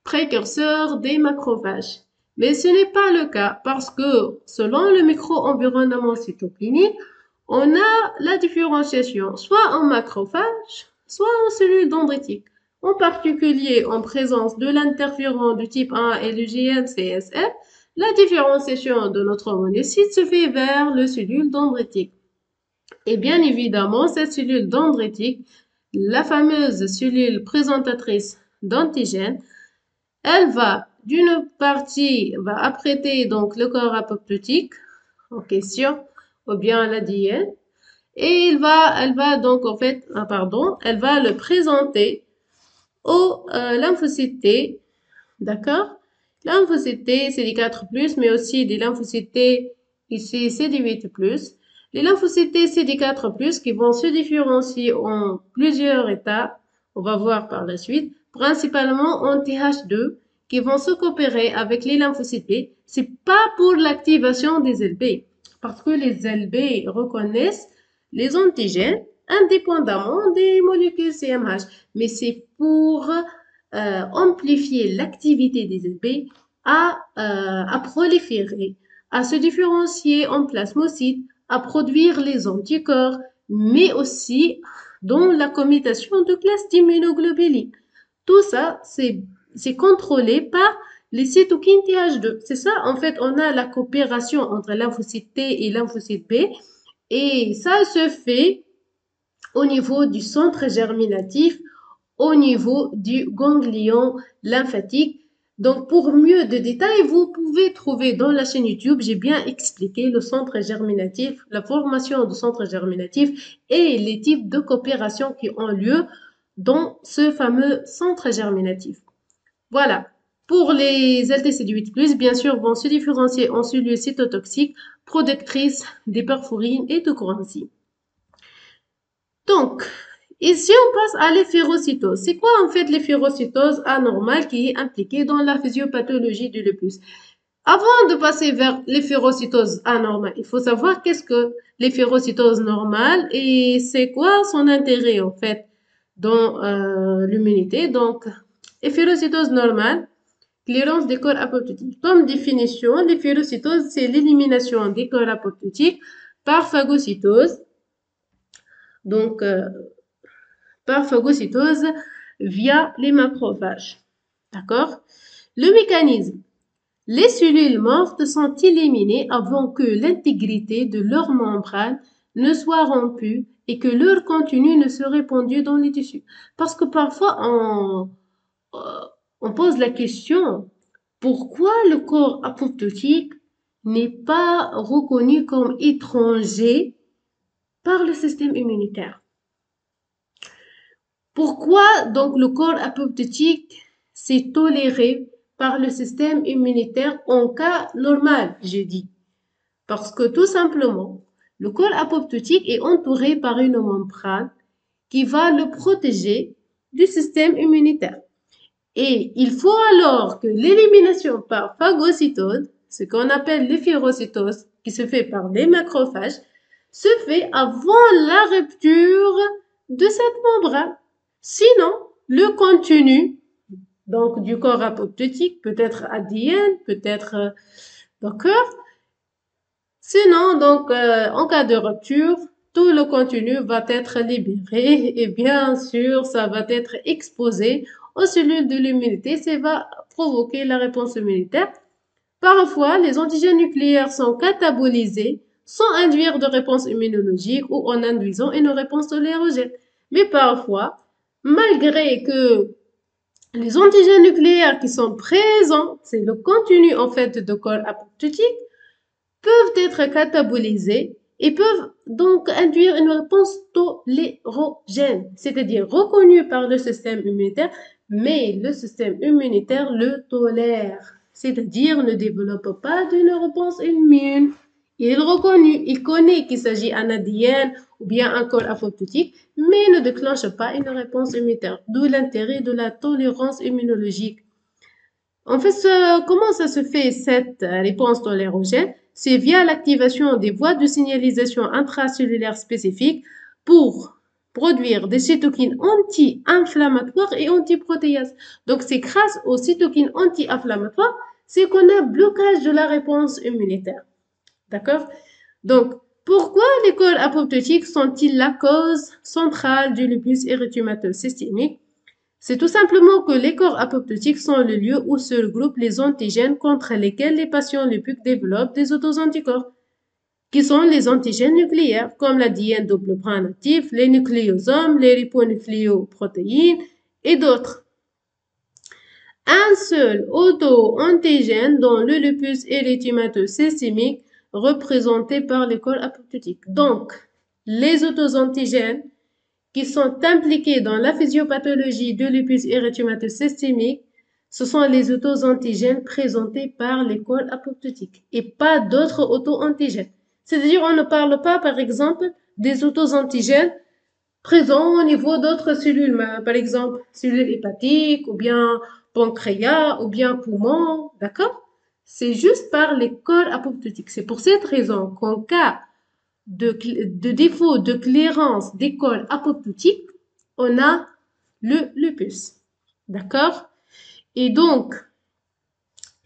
précurseurs des macrophages. Mais ce n'est pas le cas parce que selon le micro-environnement cytoclinique, on a la différenciation soit en macrophage, soit en cellules dendritiques. en particulier en présence de l'interféron du type 1 et le GM-CSF, la différenciation de notre monocyte se fait vers le cellule dendritique. Et bien évidemment, cette cellule dendritique, la fameuse cellule présentatrice d'antigènes, elle va d'une partie va apprêter donc le corps apoptotique en question ou bien l'ADN et elle va donc en fait elle va le présenter au lymphocytes T, d'accord? Lymphocytes T, CD4+, mais aussi des lymphocytes T ici CD8+. Les lymphocytes T CD4+, qui vont se différencier en plusieurs états, on va voir par la suite, principalement en TH2, qui vont se coopérer avec les lymphocytes B. C'est pas pour l'activation des LB, parce que les LB reconnaissent les antigènes indépendamment des molécules CMH, mais c'est pour amplifier l'activité des LB à proliférer, à se différencier en plasmocytes, à produire les anticorps, mais aussi dans la commutation de classes d'immunoglobulines. Tout ça, c'est contrôlé par les cytokines TH2. C'est ça, en fait, on a la coopération entre lymphocyte T et lymphocyte B, et ça se fait au niveau du centre germinatif, au niveau du ganglion lymphatique. Donc, pour mieux de détails, vous pouvez trouver dans la chaîne YouTube, j'ai bien expliqué le centre germinatif, la formation du centre germinatif et les types de coopération qui ont lieu dans ce fameux centre germinatif. Voilà. Pour les LTCD8+, bien sûr, vont se différencier en cellules cytotoxiques, productrices des perforines et de coenzymes. Donc, ici, on passe à l'éphérocytose. C'est quoi en fait l'éphérocytose anormale qui est impliquée dans la physiopathologie du lupus? Avant de passer vers l'éphérocytose anormale, il faut savoir qu'est-ce que l'éphérocytose normale et c'est quoi son intérêt en fait dans l'immunité. Donc, éphérocytose normale, clairance des corps apoptotiques. Comme définition, l'éphérocytose, c'est l'élimination des corps apoptotiques par phagocytose. Donc, par phagocytose via les macrophages. D'accord? Le mécanisme. Les cellules mortes sont éliminées avant que l'intégrité de leur membrane ne soit rompue et que leur contenu ne se répandu dans les tissus. Parce que parfois, on pose la question, pourquoi le corps apoptotique n'est pas reconnu comme étranger par le système immunitaire? Pourquoi donc le corps apoptotique s'est toléré par le système immunitaire en cas normal, je dis? Parce que tout simplement, le corps apoptotique est entouré par une membrane qui va le protéger du système immunitaire. Et il faut alors que l'élimination par phagocytose, ce qu'on appelle l'éphérocytose, qui se fait par les macrophages, se fait avant la rupture de cette membrane. Sinon, le contenu donc du corps apoptotique peut être ADN, peut être d'accord. Sinon, donc en cas de rupture, tout le contenu va être libéré et bien sûr, ça va être exposé aux cellules de l'immunité. Ça va provoquer la réponse immunitaire. Parfois, les antigènes nucléaires sont catabolisés sans induire de réponse immunologique ou en induisant une réponse tolérogène. Mais parfois, malgré que les antigènes nucléaires qui sont présents, c'est le contenu en fait de corps apoptotique, peuvent être catabolisés et peuvent donc induire une réponse tolérogène, c'est-à-dire reconnue par le système immunitaire, mais le système immunitaire le tolère, c'est-à-dire ne développe pas d'une réponse immune. Il connaît qu'il s'agit d'un ADN ou bien un corps apoptotique, mais ne déclenche pas une réponse immunitaire, d'où l'intérêt de la tolérance immunologique. En fait, comment ça se fait cette réponse tolérogène? C'est via l'activation des voies de signalisation intracellulaires spécifiques pour produire des cytokines anti-inflammatoires et antiprotéases. Donc, c'est grâce aux cytokines anti-inflammatoires, c'est qu'on a blocage de la réponse immunitaire. D'accord? Donc, pourquoi les corps apoptotiques sont-ils la cause centrale du lupus érythémateux systémique? C'est tout simplement que les corps apoptotiques sont le lieu où se regroupent les antigènes contre lesquels les patients leuciques développent des autoanticorps, qui sont les antigènes nucléaires, comme la diène double brin natif, les nucléosomes, les ribonucléoprotéines et d'autres. Un seul auto-antigène dans le lupus érythémateux systémique représenté par les corps apoptotiques. Donc, les autoantigènes qui sont impliqués dans la physiopathologie du lupus érythémateux systémique, ce sont les autoantigènes présentés par les corps apoptotiques et pas d'autres auto-antigènes. C'est-à-dire, on ne parle pas, par exemple, des autoantigènes présents au niveau d'autres cellules, par exemple, cellules hépatiques, ou bien pancréas, ou bien poumons, d'accord? C'est juste par les corps apoptotiques. C'est pour cette raison qu'en cas de défaut de clairance des corps apoptotiques, on a le lupus, d'accord? Et donc,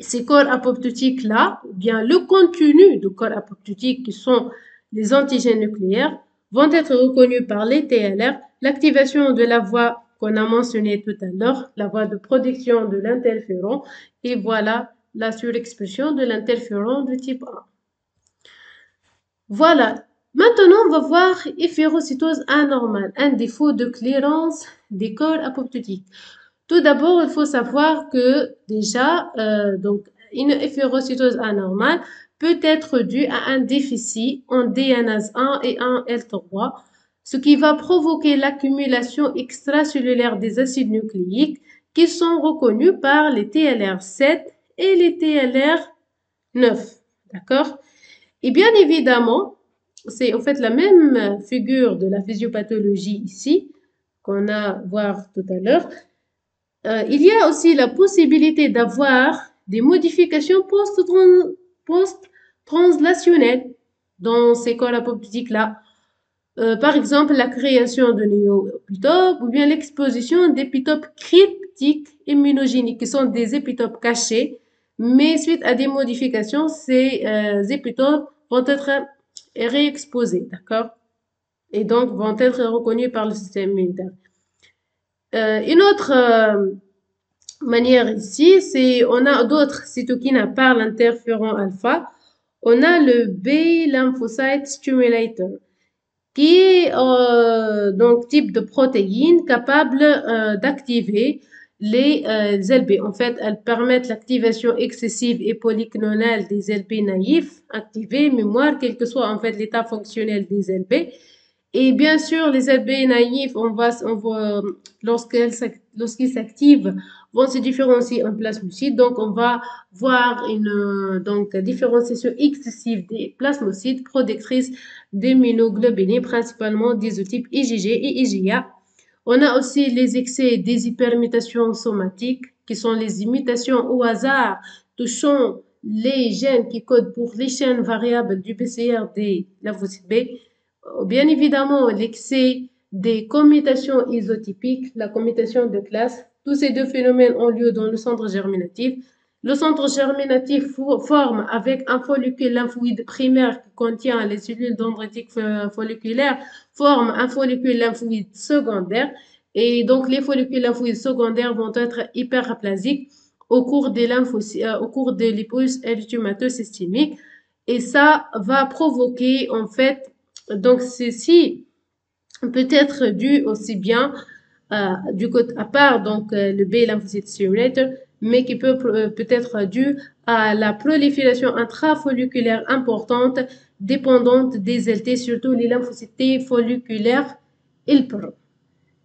ces corps apoptotiques-là, ou bien le contenu de corps apoptotiques qui sont les antigènes nucléaires, vont être reconnus par les TLR, l'activation de la voie qu'on a mentionnée tout à l'heure, la voie de production de l'interféron, et voilà la surexpression de l'interféron de type 1. Voilà. Maintenant, on va voir efferocytose anormale, un défaut de clairance des corps apoptotiques. Tout d'abord, il faut savoir que déjà, donc, une efferocytose anormale peut être due à un déficit en DNase 1 et en L3, ce qui va provoquer l'accumulation extracellulaire des acides nucléiques qui sont reconnus par les TLR7 et les TLR9. D'accord? Et bien évidemment, c'est en fait la même figure de la physiopathologie ici qu'on a voir tout à l'heure. Il y a aussi la possibilité d'avoir des modifications post-translationnelles dans ces corps apoptotiques-là. Par exemple, la création de néo-épitopes ou bien l'exposition d'épitopes cryptiques immunogéniques qui sont des épitopes cachés, mais suite à des modifications, ces épitopes vont être réexposés, d'accord? Et donc vont être reconnus par le système immunitaire. Une autre manière ici, c'est on a d'autres cytokines à part l'interféron alpha. On a le B lymphocyte stimulator, qui est donc type de protéine capable d'activer les LB. En fait, elles permettent l'activation excessive et polyclonale des LB naïfs, activés, mémoire, quel que soit en fait l'état fonctionnel des LB. Et bien sûr, les LB naïfs, lorsqu'ils s'activent, vont se différencier en plasmocytes. Donc, on va voir une différenciation excessive des plasmocytes productrices d'immunoglobulines, principalement d'isotypes IgG et IgA. On a aussi les excès des hypermutations somatiques, qui sont les imitations au hasard touchant les gènes qui codent pour les chaînes variables du BCR des lymphocytes B. Bien évidemment, l'excès des commutations isotypiques, la commutation de classe, tous ces deux phénomènes ont lieu dans le centre germinatif. Le centre germinatif forme avec un follicule lymphoïde primaire qui contient les cellules dendritiques folliculaires, forme un follicule lymphoïde secondaire. Et donc, les follicules lymphoïdes secondaires vont être hyperaplasiques au cours des lupus érythémateux systémiques. Et ça va provoquer, en fait, donc ceci peut être dû aussi bien du côté à part donc le B lymphocyte stimulator, mais qui peut être dû à la prolifération intrafolliculaire importante dépendante des LT, surtout les lymphocytes T folliculaires HELPR,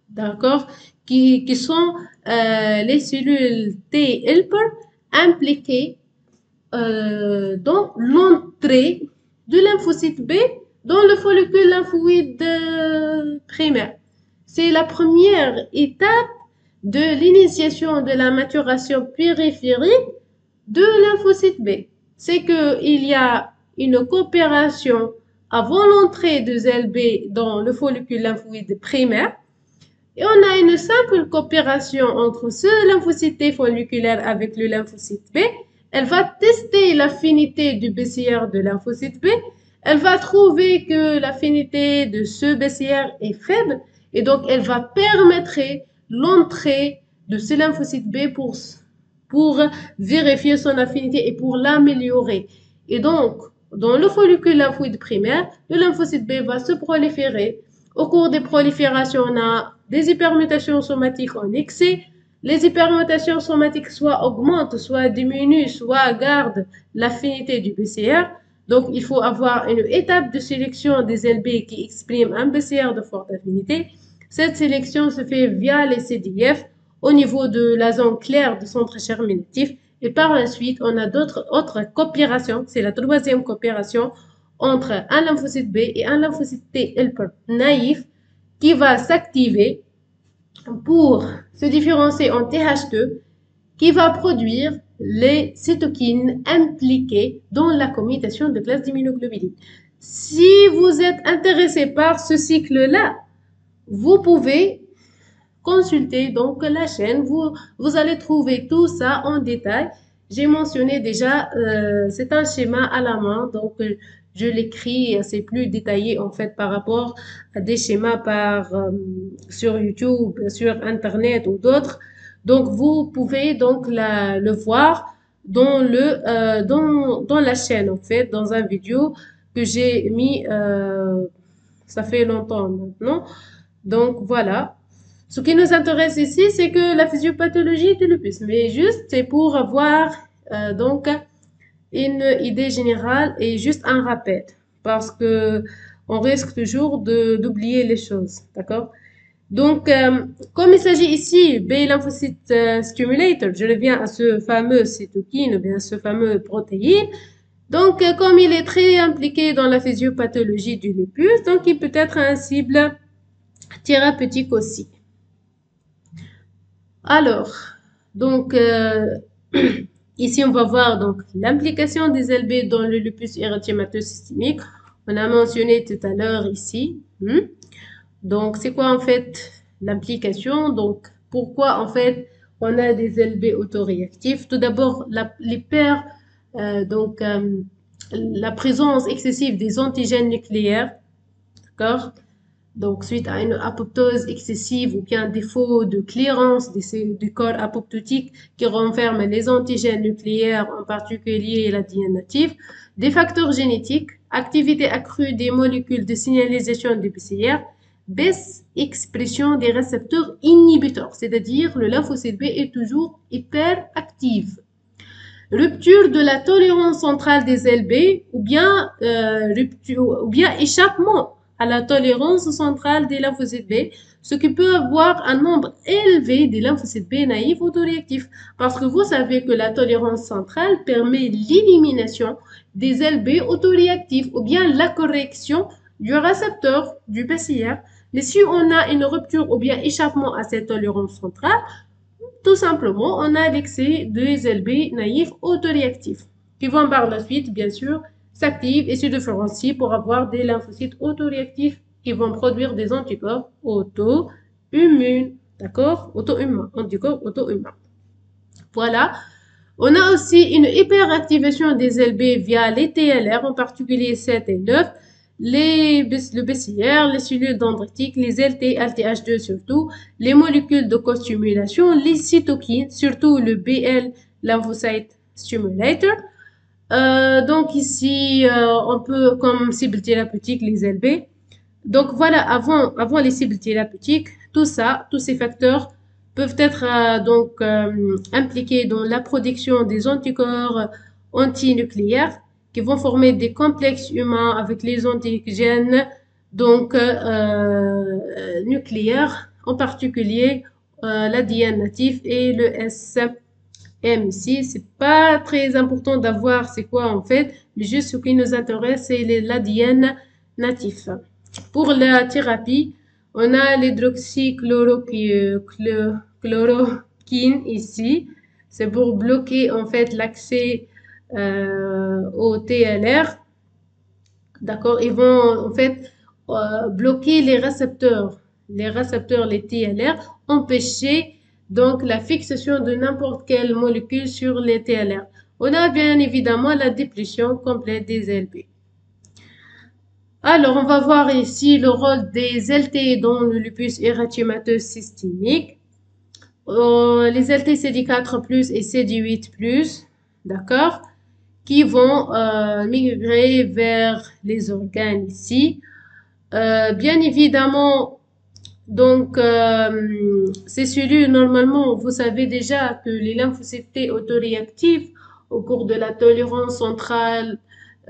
d'accord, qui sont les cellules T HELPR impliquées dans l'entrée de lymphocyte B dans le follicule lymphoïde primaire. C'est la première étape de l'initiation de la maturation périphérique de lymphocyte B. C'est qu'il y a une coopération avant l'entrée de ZLB dans le follicule lymphoïde primaire et on a une simple coopération entre ce lymphocyte T folliculaire avec le lymphocyte B. Elle va tester l'affinité du BCR de lymphocyte B. Elle va trouver que l'affinité de ce BCR est faible et donc elle va permettre l'entrée de ce lymphocyte B pour vérifier son affinité et pour l'améliorer. Et donc, dans le follicule lymphoïde primaire, le lymphocyte B va se proliférer. Au cours des proliférations, on a des hypermutations somatiques en excès. Les hypermutations somatiques soit augmentent, soit diminuent, soit gardent l'affinité du BCR. Donc, il faut avoir une étape de sélection des LB qui exprime un BCR de forte affinité. Cette sélection se fait via les CDF au niveau de la zone claire du centre germinatif. Et par la suite, on a autres coopérations. C'est la troisième coopération entre un lymphocyte B et un lymphocyte T helper naïf qui va s'activer pour se différencier en TH2 qui va produire les cytokines impliquées dans la commutation de classe d'immunoglobulines. Si vous êtes intéressé par ce cycle-là, vous pouvez consulter donc la chaîne. Vous allez trouver tout ça en détail. J'ai mentionné déjà, c'est un schéma à la main, donc je l'écris, c'est plus détaillé en fait par rapport à des schémas sur YouTube, sur Internet ou d'autres. Donc vous pouvez donc le voir dans la chaîne en fait, dans un vidéo que j'ai mis, ça fait longtemps maintenant. Donc voilà. Ce qui nous intéresse ici, c'est que la physiopathologie du lupus, mais juste c'est pour avoir donc une idée générale et juste un rappel, parce que on risque toujours d'oublier les choses, d'accord? Donc, comme il s'agit ici B lymphocyte stimulator, je reviens à ce fameux cytokine, ou bien ce fameux protéine. Donc, comme il est très impliqué dans la physiopathologie du lupus, donc il peut être un cible thérapeutique aussi. Alors, donc, ici, on va voir donc l'implication des LB dans le lupus érythémateux systémique. On a mentionné tout à l'heure ici. Donc, c'est quoi en fait l'implication? Donc, pourquoi en fait on a des LB autoréactifs? Tout d'abord, la présence excessive des antigènes nucléaires, d'accord? Donc, suite à une apoptose excessive ou bien un défaut de clairance du corps apoptotique qui renferme les antigènes nucléaires, en particulier l'ADN natif, des facteurs génétiques, activité accrue des molécules de signalisation du BCR, baisse expression des récepteurs inhibiteurs, c'est-à-dire le lymphocyte B est toujours hyperactif. Rupture de la tolérance centrale des LB ou bien échappement à la tolérance centrale des lymphocytes B, ce qui peut avoir un nombre élevé des lymphocytes B naïfs autoréactifs. Parce que vous savez que la tolérance centrale permet l'élimination des LB autoréactifs ou bien la correction du récepteur du BCR. Mais si on a une rupture ou bien échappement à cette tolérance centrale, tout simplement, on a l'excès de LB naïfs autoréactifs qui vont par la suite, bien sûr, s'activent et se différencient pour avoir des lymphocytes autoréactifs qui vont produire des anticorps auto-immuns. D'accord? Auto-humains. Anticorps auto-humains. Voilà. On a aussi une hyperactivation des LB via les TLR, en particulier 7 et 9, le BCR, les cellules dendritiques, les LT, LTH2 surtout, les molécules de co-stimulation, les cytokines, surtout le BL, lymphocyte stimulator. Donc ici, on peut comme cible thérapeutique les LB. Donc voilà, avant les cibles thérapeutiques, tous ces facteurs peuvent être impliqués dans la production des anticorps antinucléaires qui vont former des complexes humains avec les antigènes nucléaires, en particulier l'ADN natif et le SM. Ici, c'est pas très important d'avoir c'est quoi en fait, mais juste ce qui nous intéresse, c'est l'ADN natif. Pour la thérapie, on a l'hydroxychloroquine ici. C'est pour bloquer en fait l'accès au TLR. D'accord? Ils vont en fait bloquer les récepteurs, les TLR, empêcher donc la fixation de n'importe quelle molécule sur les TLR. On a bien évidemment la déplétion complète des LB. Alors, on va voir ici le rôle des LT dans le lupus érythémateux systémique. les LTCD4+ et CD8+, d'accord, qui vont migrer vers les organes ici. Bien évidemment, donc, ces cellules, normalement, vous savez déjà que les lymphocytes T autoréactifs, au cours de la tolérance centrale,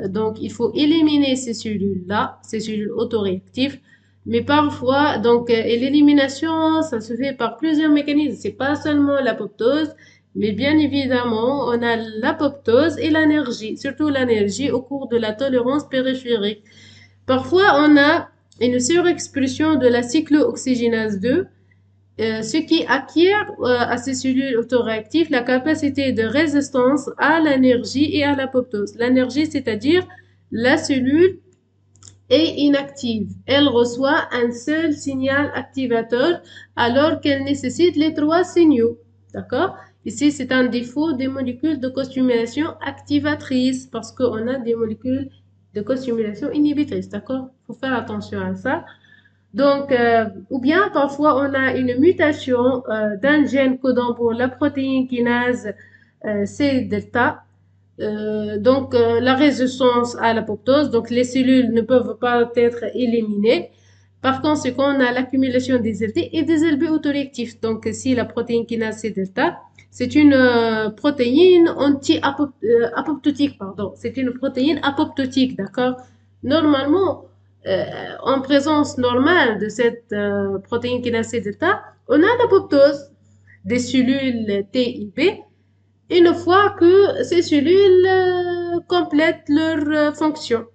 donc il faut éliminer ces cellules-là, ces cellules autoréactives. Mais parfois, donc, et l'élimination, ça se fait par plusieurs mécanismes. C'est pas seulement l'apoptose, mais bien évidemment, on a l'apoptose et l'énergie, surtout l'énergie au cours de la tolérance périphérique. Parfois, on a une surexpression de la cyclooxygénase 2, ce qui acquiert à ces cellules autoréactives la capacité de résistance à l'énergie et à l'apoptose. L'énergie, c'est-à-dire la cellule est inactive. Elle reçoit un seul signal activateur alors qu'elle nécessite les 3 signaux. D'accord? Ici, c'est un défaut des molécules de costimulation activatrices parce qu'on a des molécules de costimulation inhibitrices. D'accord? Il faut faire attention à ça. Donc, ou bien parfois on a une mutation d'un gène codant pour la protéine kinase C-delta. La résistance à l'apoptose, donc les cellules ne peuvent pas être éliminées. Par conséquent, on a l'accumulation des LT et des LB autoréactifs. Donc, si la protéine kinase C-delta, c'est une protéine anti-apoptotique, pardon. C'est une protéine apoptotique, d'accord? Normalement, en présence normale de cette protéine kinase C-delta, on a l'apoptose des cellules T et B une fois que ces cellules complètent leur fonction.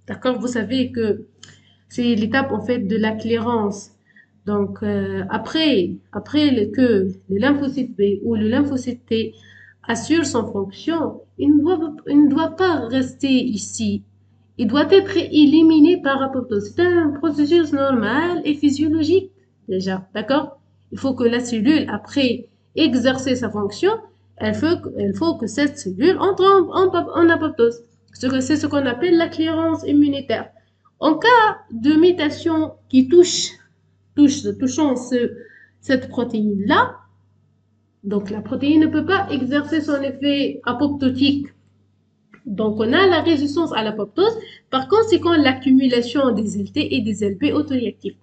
D'accord? Vous savez que c'est l'étape en fait de la clairance. Donc après que le lymphocyte B ou le lymphocyte T assure son fonction, il ne doit pas rester ici. Il doit être éliminé par apoptose. C'est un processus normal et physiologique déjà. D'accord? Il faut que la cellule, après exercer sa fonction, il faut que cette cellule entre en apoptose. C'est ce qu'on appelle la clairance immunitaire. En cas de mutation qui touchant cette protéine-là, donc la protéine ne peut pas exercer son effet apoptotique. Donc on a la résistance à l'apoptose, par conséquent l'accumulation des LT et des LB autoréactifs.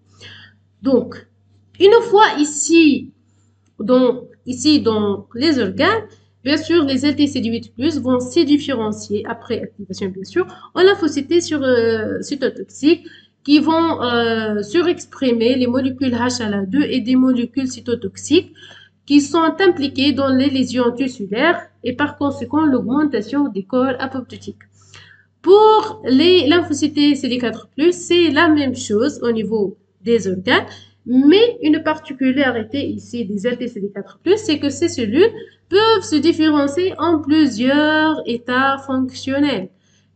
Donc, une fois ici dans les organes, bien sûr, les LTCD8+ vont se différencier après activation, bien sûr, en lymphocytes cytotoxiques qui vont surexprimer les molécules HLA2 et des molécules cytotoxiques qui sont impliquées dans les lésions tissulaires et par conséquent l'augmentation des corps apoptotiques. Pour les lymphocytes CD4+, c'est la même chose au niveau des organes, mais une particularité ici des LTCD4+, c'est que ces cellules peuvent se différencier en plusieurs états fonctionnels.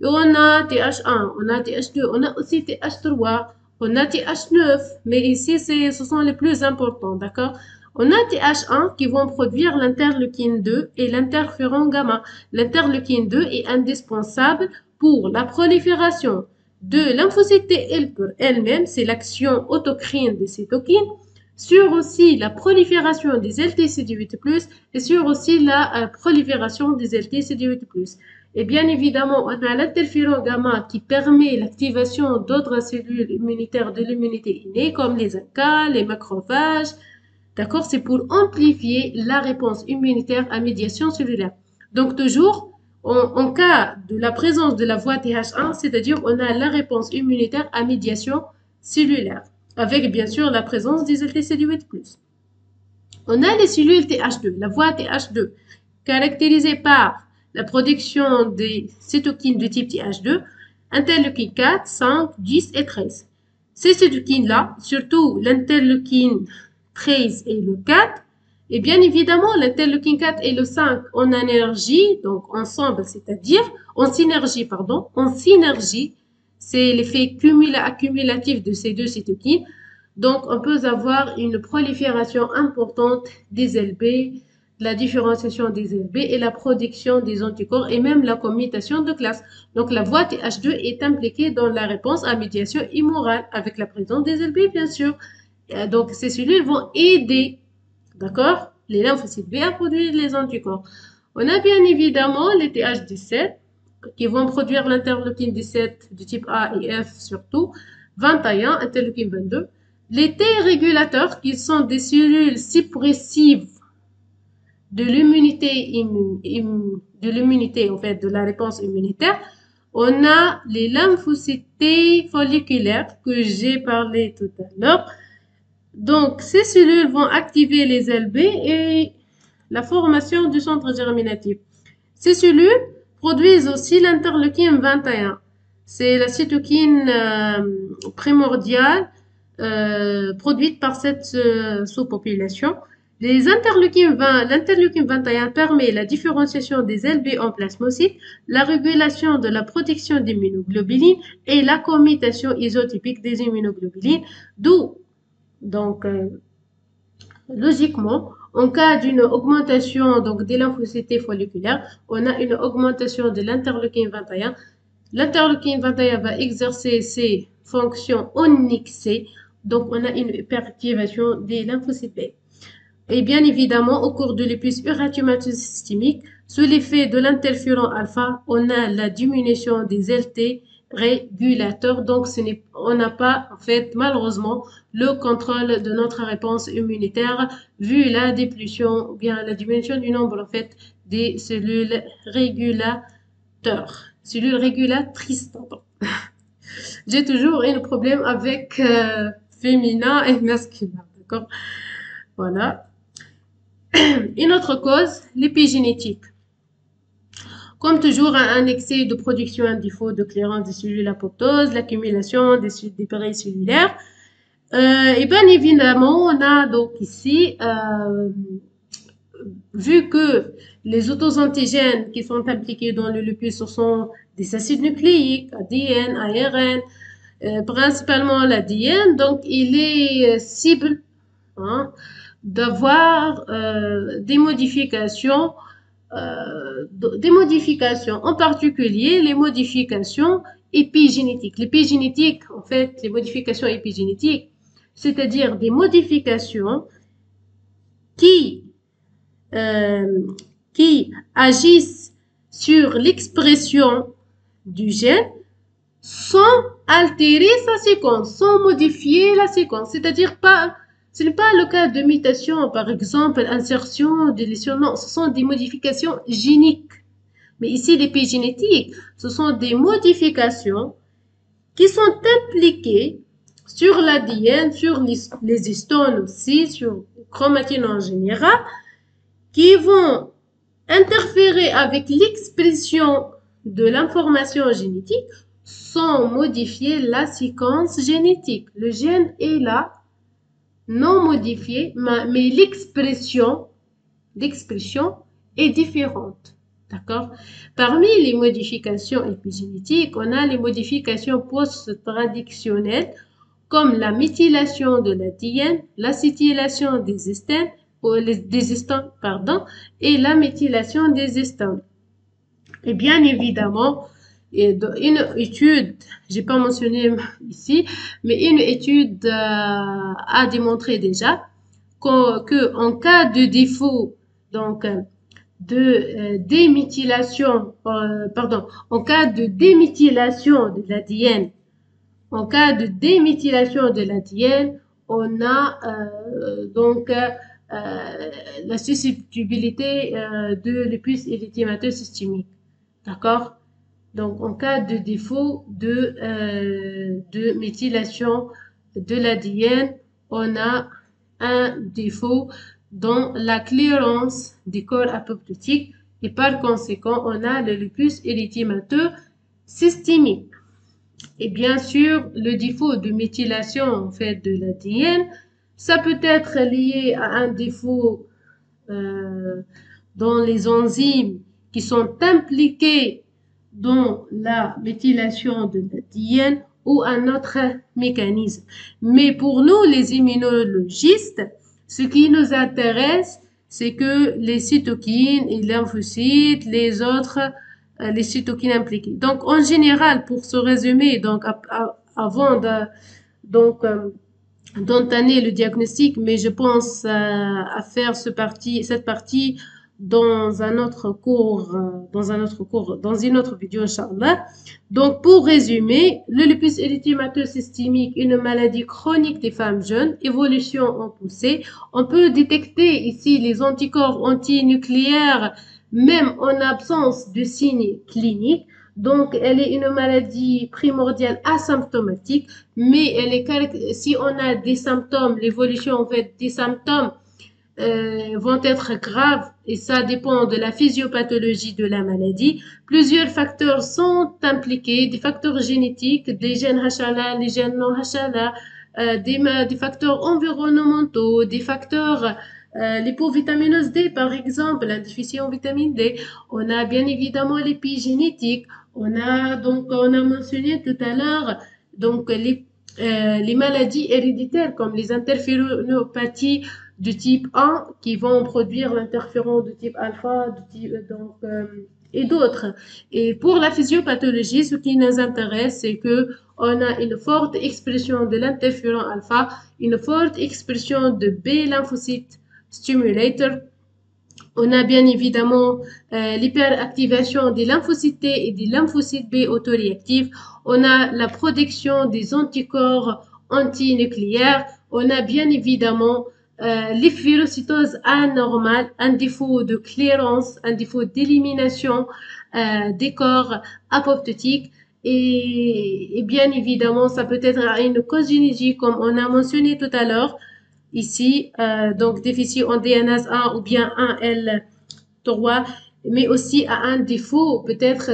Et on a TH1, on a TH2, on a aussi TH3, on a TH9, mais ici ce sont les plus importants, d'accord? On a TH1 qui vont produire l'interleukine 2 et l'interféron gamma. L'interleukine 2 est indispensable pour la prolifération de lymphocytes T elle-même, c'est l'action autocrine des cytokines, sur aussi la prolifération des LTCD8+, et sur aussi la prolifération des LTCD8+. Et bien évidemment, on a l'interféron gamma qui permet l'activation d'autres cellules immunitaires de l'immunité innée, comme les NK, les macrophages. D'accord? C'est pour amplifier la réponse immunitaire à médiation cellulaire. Donc toujours, en cas de la présence de la voie TH1, c'est-à-dire on a la réponse immunitaire à médiation cellulaire, avec bien sûr la présence des LTCD8+. On a les cellules TH2, la voie TH2, caractérisée par la production des cytokines de type TH2, interleukine 4, 5, 10 et 13. Ces cytokines-là, surtout l'interleukine 13 et le 4, et bien évidemment, l'interleukine 4 et le 5 en énergie, donc ensemble, c'est-à-dire en synergie, c'est l'effet accumulatif de ces deux cytokines. Donc, on peut avoir une prolifération importante des LB, la différenciation des LB et la production des anticorps et même la commutation de classe. Donc, la voie TH2 est impliquée dans la réponse à médiation immorale avec la présence des LB, bien sûr. Donc, ces cellules vont aider, d'accord, les lymphocytes B à produire les anticorps. On a bien évidemment les TH17 qui vont produire l'interleukine 17 du type A et F surtout, 21, interleukine 22. Les T régulateurs qui sont des cellules suppressives de l'immunité, en fait, de la réponse immunitaire. On a les lymphocytes T folliculaires que j'ai parlé tout à l'heure. Donc, ces cellules vont activer les LB et la formation du centre germinatif. Ces cellules produisent aussi l'interleukine 21. C'est la cytokine primordiale produite par cette sous-population. L'interleukine 21 permet la différenciation des LB en plasmocytes, la régulation de la protection des immunoglobulines et la commutation isotypique des immunoglobulines, d'où, donc, logiquement, en cas d'une augmentation donc, des lymphocytes folliculaires, on a une augmentation de l'interleukine 21. L'interleukine 21 va exercer ses fonctions onyxées, donc on a une hyperactivation des lymphocytes B. Et bien évidemment, au cours de l'épuisement uratimateux systémique, sous l'effet de l'interféron alpha, on a la diminution des LT régulateurs. Donc, on n'a pas, en fait, malheureusement, le contrôle de notre réponse immunitaire vu la déplétion ou bien la diminution du nombre, en fait, des cellules régulateurs. Cellules régulatrices, pardon. J'ai toujours un problème avec féminin et masculin, d'accord? Voilà. Une autre cause, l'épigénétique. Comme toujours, un excès de production, un défaut de clairance des cellules apoptoses, l'accumulation des péricellulaires. Et bien évidemment, on a donc ici, vu que les autoantigènes qui sont impliqués dans le lupus ce sont des acides nucléiques, ADN, ARN, principalement l'ADN, donc il est cible hein, d'avoir des modifications, en particulier les modifications épigénétiques. L'épigénétique, en fait, les modifications épigénétiques, c'est-à-dire des modifications qui agissent sur l'expression du gène sans altérer sa séquence, sans modifier la séquence. C'est-à-dire ce n'est pas le cas de mutation, par exemple, insertion, délétion, non, ce sont des modifications géniques. Mais ici, l'épigénétique, ce sont des modifications qui sont impliquées sur l'ADN, sur les histones aussi, sur les chromatines en général, qui vont interférer avec l'expression de l'information génétique sans modifier la séquence génétique. Le gène est là, non modifié, mais l'expression est différente. D'accord? Parmi les modifications épigénétiques, on a les modifications post-traductionnelles comme la méthylation de l'ADN, l'acétylation des histones, et la méthylation des histones. Et bien évidemment, une étude, j'ai pas mentionné ici, mais une étude a démontré déjà que en cas de défaut, donc de déméthylation, en cas de déméthylation de l'ADN, on a donc la susceptibilité de lupus érythémateux systémique. D'accord? Donc, en cas de défaut de méthylation de l'ADN, on a un défaut dans la clairance des corps apoptotiques et par conséquent, on a le lupus érythémateux systémique. Et bien sûr, le défaut de méthylation en fait de l'ADN, ça peut être lié à un défaut dans les enzymes qui sont impliquées dans la méthylation de l'ADN ou un autre mécanisme. Mais pour nous, les immunologistes, ce qui nous intéresse, c'est que les cytokines et lymphocytes, les autres, les cytokines impliquées. Donc, en général, pour se résumer, donc, avant de, donc, d'entamer le diagnostic, mais je pense à faire cette partie dans une autre vidéo, Inch'Allah. Donc, pour résumer, le lupus érythémateux systémique, une maladie chronique des femmes jeunes, évolution en poussée. On peut détecter ici les anticorps antinucléaires, même en absence de signes cliniques. Donc, elle est une maladie primordiale asymptomatique, mais si on a des symptômes, l'évolution en fait des symptômes vont être graves et ça dépend de la physiopathologie de la maladie. Plusieurs facteurs sont impliqués, des facteurs génétiques, des gènes HLA, les gènes non HLA, des facteurs environnementaux, des facteurs l'hypovitaminose D par exemple, un déficit en vitamine D. On a bien évidemment l'épigénétique. On a mentionné tout à l'heure donc les maladies héréditaires comme les interféronopathies du type 1 qui vont produire l'interféron du type alpha, et d'autres. Et pour la physiopathologie, ce qui nous intéresse, c'est que on a une forte expression de l'interféron alpha, une forte expression de B lymphocyte stimulator. On a bien évidemment l'hyperactivation des lymphocytes T et des lymphocytes B autoréactifs. On a la production des anticorps antinucléaires. On a bien évidemment l'effurocytose anormale, un défaut de clairance, un défaut d'élimination des corps apoptotiques. Et bien évidemment, ça peut être une cosgénésie comme on a mentionné tout à l'heure ici, donc déficit en DNase 1 ou bien 1L3, mais aussi à un défaut, peut-être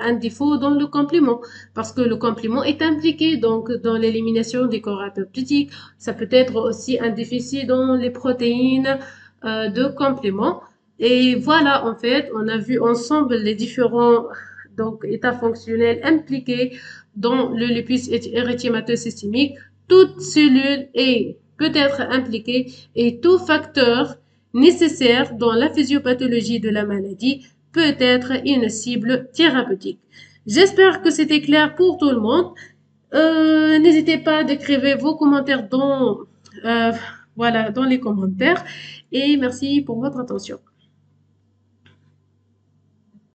un défaut dans le complément, parce que le complément est impliqué donc dans l'élimination des corps apoptotiques. Ça peut être aussi un déficit dans les protéines de complément. Et voilà, en fait, on a vu ensemble les différents donc états fonctionnels impliqués dans le lupus érythémateux systémique. Toute cellule peut être impliquée et tout facteur nécessaire dans la physiopathologie de la maladie peut être une cible thérapeutique. J'espère que c'était clair pour tout le monde. N'hésitez pas à écrire vos commentaires dans les commentaires et merci pour votre attention.